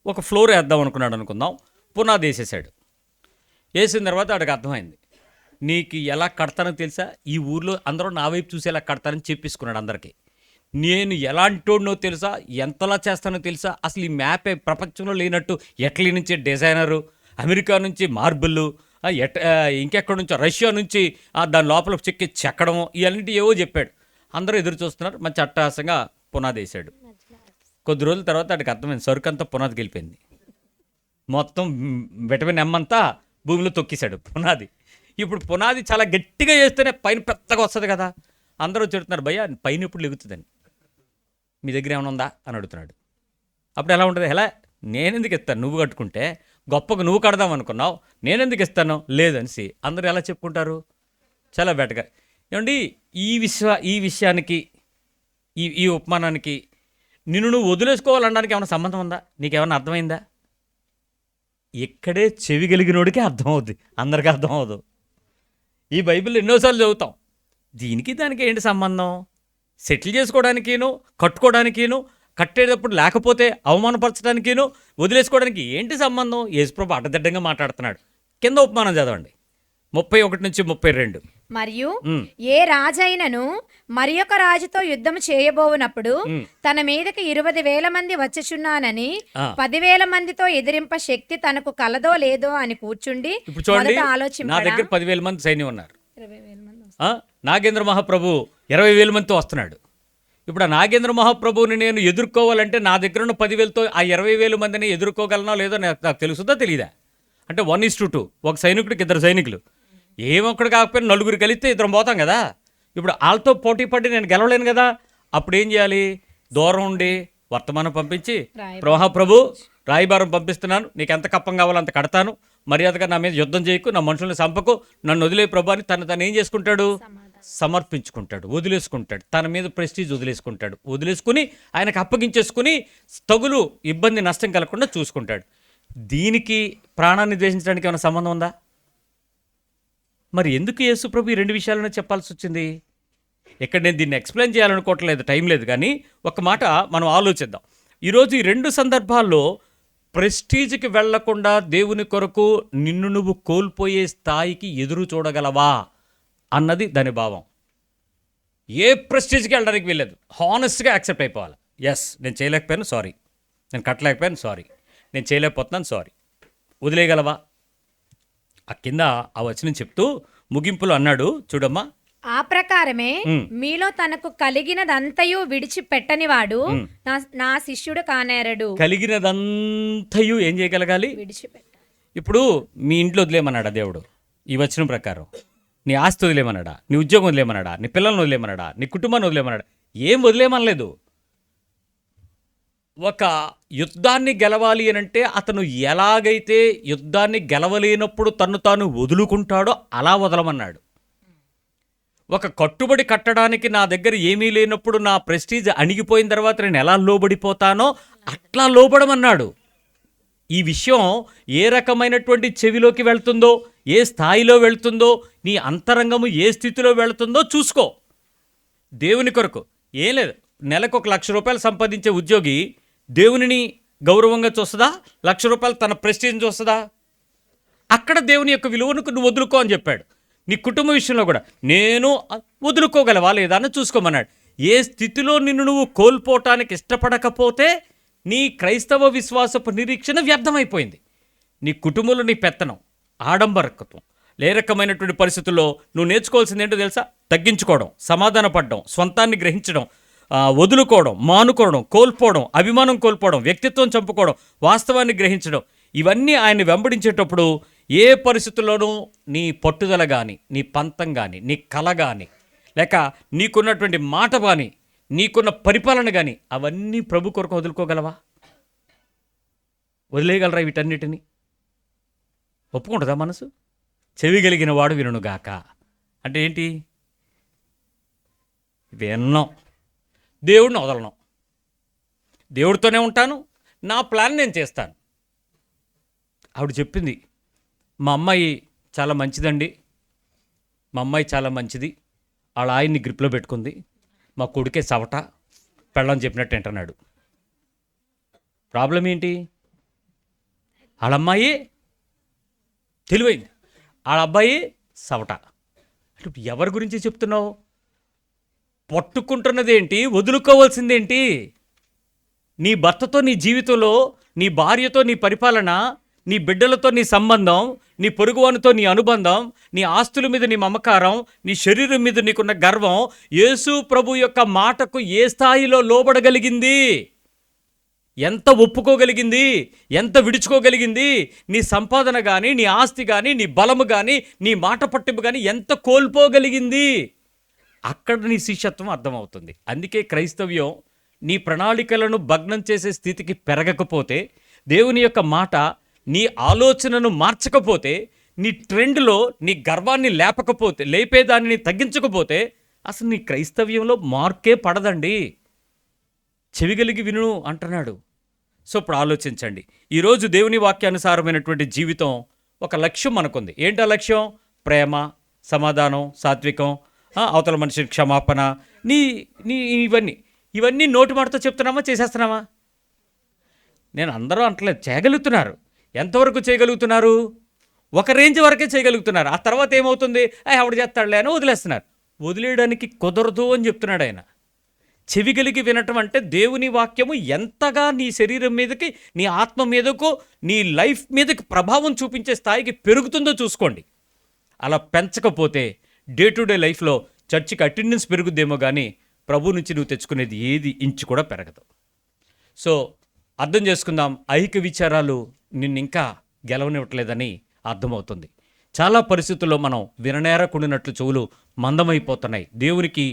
ఒక ఫ్లోర్ వేద్దాం అనుకున్నాడు అనుకుందాం, పునాది వేసేసాడు. వేసిన తర్వాత వాడికి అర్థమైంది, నీకు ఎలా కడతానో తెలుసా, ఈ ఊర్లో అందరూ నా వైపు చూసి ఎలా కడతానని చెప్పేసుకున్నాడు అందరికీ. నేను ఎలాంటోడినో తెలుసా, ఎంతలా చేస్తానో తెలుసా, అసలు ఈ మ్యాపే ప్రపంచంలో లేనట్టు ఎట్లీ నుంచి డిజైనరు, అమెరికా నుంచి మార్బుల్, ఇంకెక్కడి నుంచో రష్యా నుంచి దాని లోపల చెక్కడం, ఇవన్నీ ఏవో చెప్పాడు. అందరూ ఎదురు చూస్తున్నారు. మంచి అట్టహాసంగా పునాది వేసాడు. కొద్ది రోజుల తర్వాత వాడికి అర్థమైంది, సరుకు అంతా పునాదికి వెళ్ళిపోయింది. మొత్తం విటమిన్ ఎమ్ అంతా భూమిలో తొక్కేశాడు పునాది. ఇప్పుడు పునాది చాలా గట్టిగా చేస్తేనే పైన పెద్దగా వస్తుంది కదా. అందరూ చెడుతున్నారు, భయ్యా పైన ఎప్పుడు లెగుతుందని, మీ దగ్గర ఏమైనా ఉందా అని అడుగుతున్నాడు. అప్పుడు ఎలా ఉంటుంది, ఎలా నేనెందుకు ఇస్తాను, నువ్వు కట్టుకుంటే గొప్పగా నువ్వు కడదాం అనుకున్నావు, నేనెందుకు ఇస్తాను లేదనిసి అందరూ ఎలా చెప్పుకుంటారు? చాలా బెటగా. ఏమండి, ఈ విషయానికి ఈ ఉపమానానికి నిన్ను నువ్వు వదిలేసుకోవాలనడానికి ఏమైనా సంబంధం ఉందా? నీకేమైనా అర్థమైందా? ఇక్కడే చెవి కలిగినోడికే అర్థమవుద్ది, అందరికీ అర్థం అవ్వదు. ఈ బైబిల్ ఎన్నోసార్లు చదువుతాం, దీనికి దానికి ఏంటి సంబంధం? సెటిల్ చేసుకోవడానికిను, కట్టుకోవడానికిను, కట్టేటప్పుడు లేకపోతే అవమానపరచడానికిను, వదిలేసుకోవడానికి ఏంటి సంబంధం? యేసుప్రభు అడ్డదిడ్డంగా మాట్లాడుతున్నాడు. కింద ఉపమానం చదవండి, 31 నుంచి 32. మరియు ఏ రాజైనను మరి ఒక రాజుతో యుద్ధం చేయబోవునప్పుడు తన మీదకి 20,000 మంది వచ్చుచున్నానని 10,000 మందితో ఎదిరింప శక్తి తనకు కలదో లేదో అని కూర్చుండి నా దగ్గర 10,000 మంది సైన్యం ఉన్నారు, నాగేంద్ర మహాప్రభు 20,000 మందితో వస్తున్నాడు. ఇప్పుడు ఆ నాగేంద్ర మహాప్రభుని నేను ఎదుర్కోవాలంటే నా దగ్గర ఉన్న 10,000తో ఆ 20,000 మందిని ఎదుర్కోగలనో లేదో నాకు తెలుసుదా తెలీదా? అంటే 1:2, ఒక సైనికుడికి 2 సైనికులు, ఏమొక్కడు కాకపోయినా 4 కలిస్తే 2 పోతాం కదా. ఇప్పుడు వాళ్ళతో పోటీ పడి నేను గెలవలేను కదా. అప్పుడు ఏం చేయాలి? దూరం ఉండి వర్తమానం పంపించి, మహాప్రభు రాయబారం పంపిస్తున్నాను, నీకు ఎంత కప్పం కావాలో అంత కడతాను, మర్యాదగా నా మీద యుద్ధం చేయకు, నా మనుషుల్ని చంపకు, నన్ను వదిలే ప్రభు అని తను ఏం చేసుకుంటాడు? సమర్పించుకుంటాడు, వదిలేసుకుంటాడు. తన మీద ప్రెస్టీజ్ వదిలేసుకుంటాడు. వదిలేసుకుని ఆయనకు అప్పగించేసుకుని తగులు ఇబ్బంది నష్టం కలగకుండా చూసుకుంటాడు. దీనికి ప్రాణాన్ని ద్వేషించడానికి ఏమైనా సంబంధం ఉందా? మరి ఎందుకు యేసుప్రభు ఈ 2 విషయాలను చెప్పాల్సి వచ్చింది? ఇక్కడ నేను దీన్ని ఎక్స్ప్లెయిన్ చేయాలనుకోవట్లేదు, టైం లేదు. కానీ ఒక మాట మనం ఆలోచిద్దాం. ఈరోజు ఈ 2 సందర్భాల్లో ప్రెస్టీజ్కి వెళ్లకుండా దేవుని కొరకు నిన్ను నువ్వు కోల్పోయే స్థాయికి ఎదురు చూడగలవా అన్నది దాని భావం. ఏ ప్రెస్టీజ్కి వెళ్ళడానికి వెళ్ళలేదు, హానెస్ట్గా యాక్సెప్ట్ అయిపోవాలి. ఎస్, నేను చేయలేకపోయాను, సారీ, నేను కట్టలేకపోయాను, సారీ, నేను చేయలేకపోతున్నాను, సారీ, వదిలేయగలవా? ఆ కింద ఆ వచనం చెప్తూ ముగింపులో అన్నాడు, చూడమ్మా, ఆ ప్రకారమే మీలో తనకు కలిగినదంతయు విడిచిపెట్టని వాడు నా శిష్యుడు కానేరడు. కలిగినదంతయు ఏం చేయగలగాలి? విడిచిపెట్టాలి. ఇప్పుడు మీ ఇంట్లో వదిలేమన్నాడా దేవుడు? ఈ వచనం ప్రకారం నీ ఆస్తి వదిలేమన్నాడా? నీ ఉద్యోగం వదిలేమన్నాడా? నీ పిల్లల్ని వదిలేమన్నాడా? నీ కుటుంబాన్ని వదిలేమన్నాడా? ఏం వదిలేమనలేదు. ఒక యుద్ధాన్ని గెలవాలి అనంటే అతను ఎలాగైతే యుద్ధాన్ని గెలవలేనప్పుడు తను తాను వదులుకుంటాడో అలా వదలమన్నాడు. ఒక కట్టుబడి కట్టడానికి నా దగ్గర ఏమీ లేనప్పుడు నా ప్రెస్టీజ్ అణిగిపోయిన తర్వాత నేను ఎలా లోబడిపోతానో అట్లా లోబడమన్నాడు. ఈ విషయం ఏ రకమైనటువంటి చెవిలోకి వెళ్తుందో, ఏ స్థాయిలో వెళ్తుందో, నీ అంతరంగము ఏ స్థితిలో వెళ్తుందో చూసుకో. దేవుని కొరకు ఏం లేదు, నెలకు 1,00,000 రూపాయలు సంపాదించే ఉద్యోగి దేవునిని గౌరవంగా చూస్తుందా? 1,00,000 రూపాయలు తన ప్రెస్టీజ్ని చూస్తుందా? అక్కడ దేవుని యొక్క విలువను నువ్వు వదులుకో అని చెప్పాడు. నీ కుటుంబ విషయంలో కూడా నేను వదులుకోగలవా లేదా అని చూసుకోమన్నాడు. ఏ స్థితిలో నిన్ను నువ్వు కోల్పోవటానికి ఇష్టపడకపోతే నీ క్రైస్తవ విశ్వాసపు నిరీక్షణ వ్యర్థమైపోయింది. నీ కుటుంబంలో నీ పెత్తనం, ఆడంబరకత్వం, ఏ రకమైనటువంటి పరిస్థితుల్లో నువ్వు నేర్చుకోవాల్సింది ఏంటో తెలుసా? తగ్గించుకోవడం, సమాధానపడడం, స్వంతాన్ని గ్రహించడం, వదులుకోవడం, మానుకోవడం, కోల్పోవడం, అభిమానం కోల్పోవడం, వ్యక్తిత్వం చంపుకోవడం, వాస్తవాన్ని గ్రహించడం. ఇవన్నీ ఆయన వెంబడించేటప్పుడు ఏ పరిస్థితుల్లోనూ నీ పట్టుదల కానీ, నీ పంతం కానీ, నీ కళ కానీ, లేక నీకున్నటువంటి మాట కానీ, నీకున్న పరిపాలన కానీ, అవన్నీ ప్రభు కొరకు వదులుకోగలవా? వదిలేయగలరా వీటన్నిటిని? ఒప్పుకుంటుందా మనసు? చెవి కలిగిన వాడు వినుగాక అంటే ఏంటి? విన్నాం, దేవుడిని వదలను, దేవుడితోనే ఉంటాను, నా ప్లాన్ నేను చేస్తాను. ఆవిడ చెప్పింది, మా అమ్మాయి చాలా మంచిదండి, మా అమ్మాయి చాలా మంచిది, వాళ్ళ ఆయన్ని గ్రిప్లో పెట్టుకుంది, మా కొడుకే సవట, పెళ్ళని చెప్పినట్టు వింటున్నాడు. ప్రాబ్లం ఏంటి? వాళ్ళ అమ్మాయి తెలివైంది, వాళ్ళ అబ్బాయి సవట. అంటే ఎవరి గురించి చెప్తున్నావు? పట్టుకుంటున్నదేంటి, వదులుకోవాల్సిందేంటి? నీ భర్తతో నీ జీవితంలో, నీ భార్యతో నీ పరిపాలన, నీ బిడ్డలతో నీ సంబంధం, నీ పొరుగువానితో నీ అనుబంధం, నీ ఆస్తుల మీద నీ మమకారం, నీ శరీరం మీద నీకున్న గర్వం యేసు ప్రభు యొక్క మాటకు ఏ స్థాయిలో లోబడగలిగింది? ఎంత ఒప్పుకోగలిగింది? ఎంత విడుచుకోగలిగింది? నీ సంపాదన కానీ, నీ ఆస్తి కానీ, నీ బలము కానీ, నీ మాట పట్టింపు కానీ ఎంత కోల్పోగలిగింది? అక్కడ నీ శిష్యత్వం అర్థమవుతుంది. అందుకే క్రైస్తవ్యం నీ ప్రణాళికలను భగ్నం చేసే స్థితికి పెరగకపోతే, దేవుని యొక్క మాట నీ ఆలోచనను మార్చకపోతే, నీ ట్రెండ్లో నీ గర్వాన్ని లేపేదాన్ని తగ్గించకపోతే అసలు నీ క్రైస్తవ్యంలో మార్కే పడదండి. చెవిగలిగి విను అంటున్నాడు. సో ఇప్పుడు ఆలోచించండి, ఈరోజు దేవుని వాక్యానుసారమైనటువంటి జీవితం ఒక లక్ష్యం మనకుంది. ఏంటా లక్ష్యం? ప్రేమ, సమాధానం, సాత్వికం, అవతల మనిషి క్షమాపణ, నీ నీ ఇవన్నీ నోటి మాటతో చెప్తున్నామా, చేసేస్తున్నామా? నేను అందరూ అంటలేదు, చేయగలుగుతున్నారు. ఎంతవరకు చేయగలుగుతున్నారు? ఒక రేంజ్ వరకే చేయగలుగుతున్నారు. ఆ తర్వాత ఏమవుతుంది? ఆవిడ చేస్తాడులే అని వదిలేస్తున్నారు. వదిలేయడానికి కుదరదు అని చెప్తున్నాడు ఆయన. చెవిగలిగి వినటం అంటే దేవుని వాక్యము ఎంతగా నీ శరీరం మీదకి, నీ ఆత్మ మీదకు, నీ లైఫ్ మీదకి ప్రభావం చూపించే స్థాయికి పెరుగుతుందో చూసుకోండి. అలా పెంచకపోతే డే టు డే లైఫ్లో చర్చికి అటెండెన్స్ పెరుగుద్దేమో కానీ ప్రభు నుంచి నువ్వు తెచ్చుకునేది ఏది ఇంచు కూడా పెరగదు. సో అర్థం చేసుకుందాం, ఐహిక విచారాలు నిన్ను ఇంకా గెలవనివ్వట్లేదని అర్థమవుతుంది. చాలా పరిస్థితుల్లో మనం విననేరకుండినట్లు చెవులు మందమైపోతున్నాయి, దేవునికి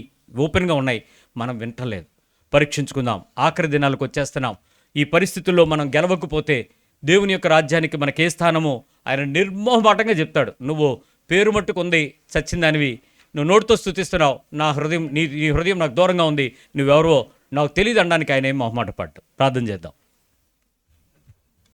ఓపెన్గా ఉన్నాయి, మనం వింటలేదు. పరీక్షించుకుందాం. ఆఖరి దినాలకు వచ్చేస్తున్నాం. ఈ పరిస్థితుల్లో మనం గెలవకపోతే దేవుని యొక్క రాజ్యానికి మనకే స్థానమో ఆయన నిర్మోహమాటంగా చెప్తాడు. నువ్వు పేరు మట్టుకుంది, చచ్చిందానివి, నువ్వు నోటితో స్తుతిస్తున్నావు, నా హృదయం నీ హృదయం నాకు దూరంగా ఉంది, నువ్వెవరో నాకు తెలియదు అనడానికి ఆయన ఏం మొహమాట పడ్డు. ప్రార్థన చేద్దాం.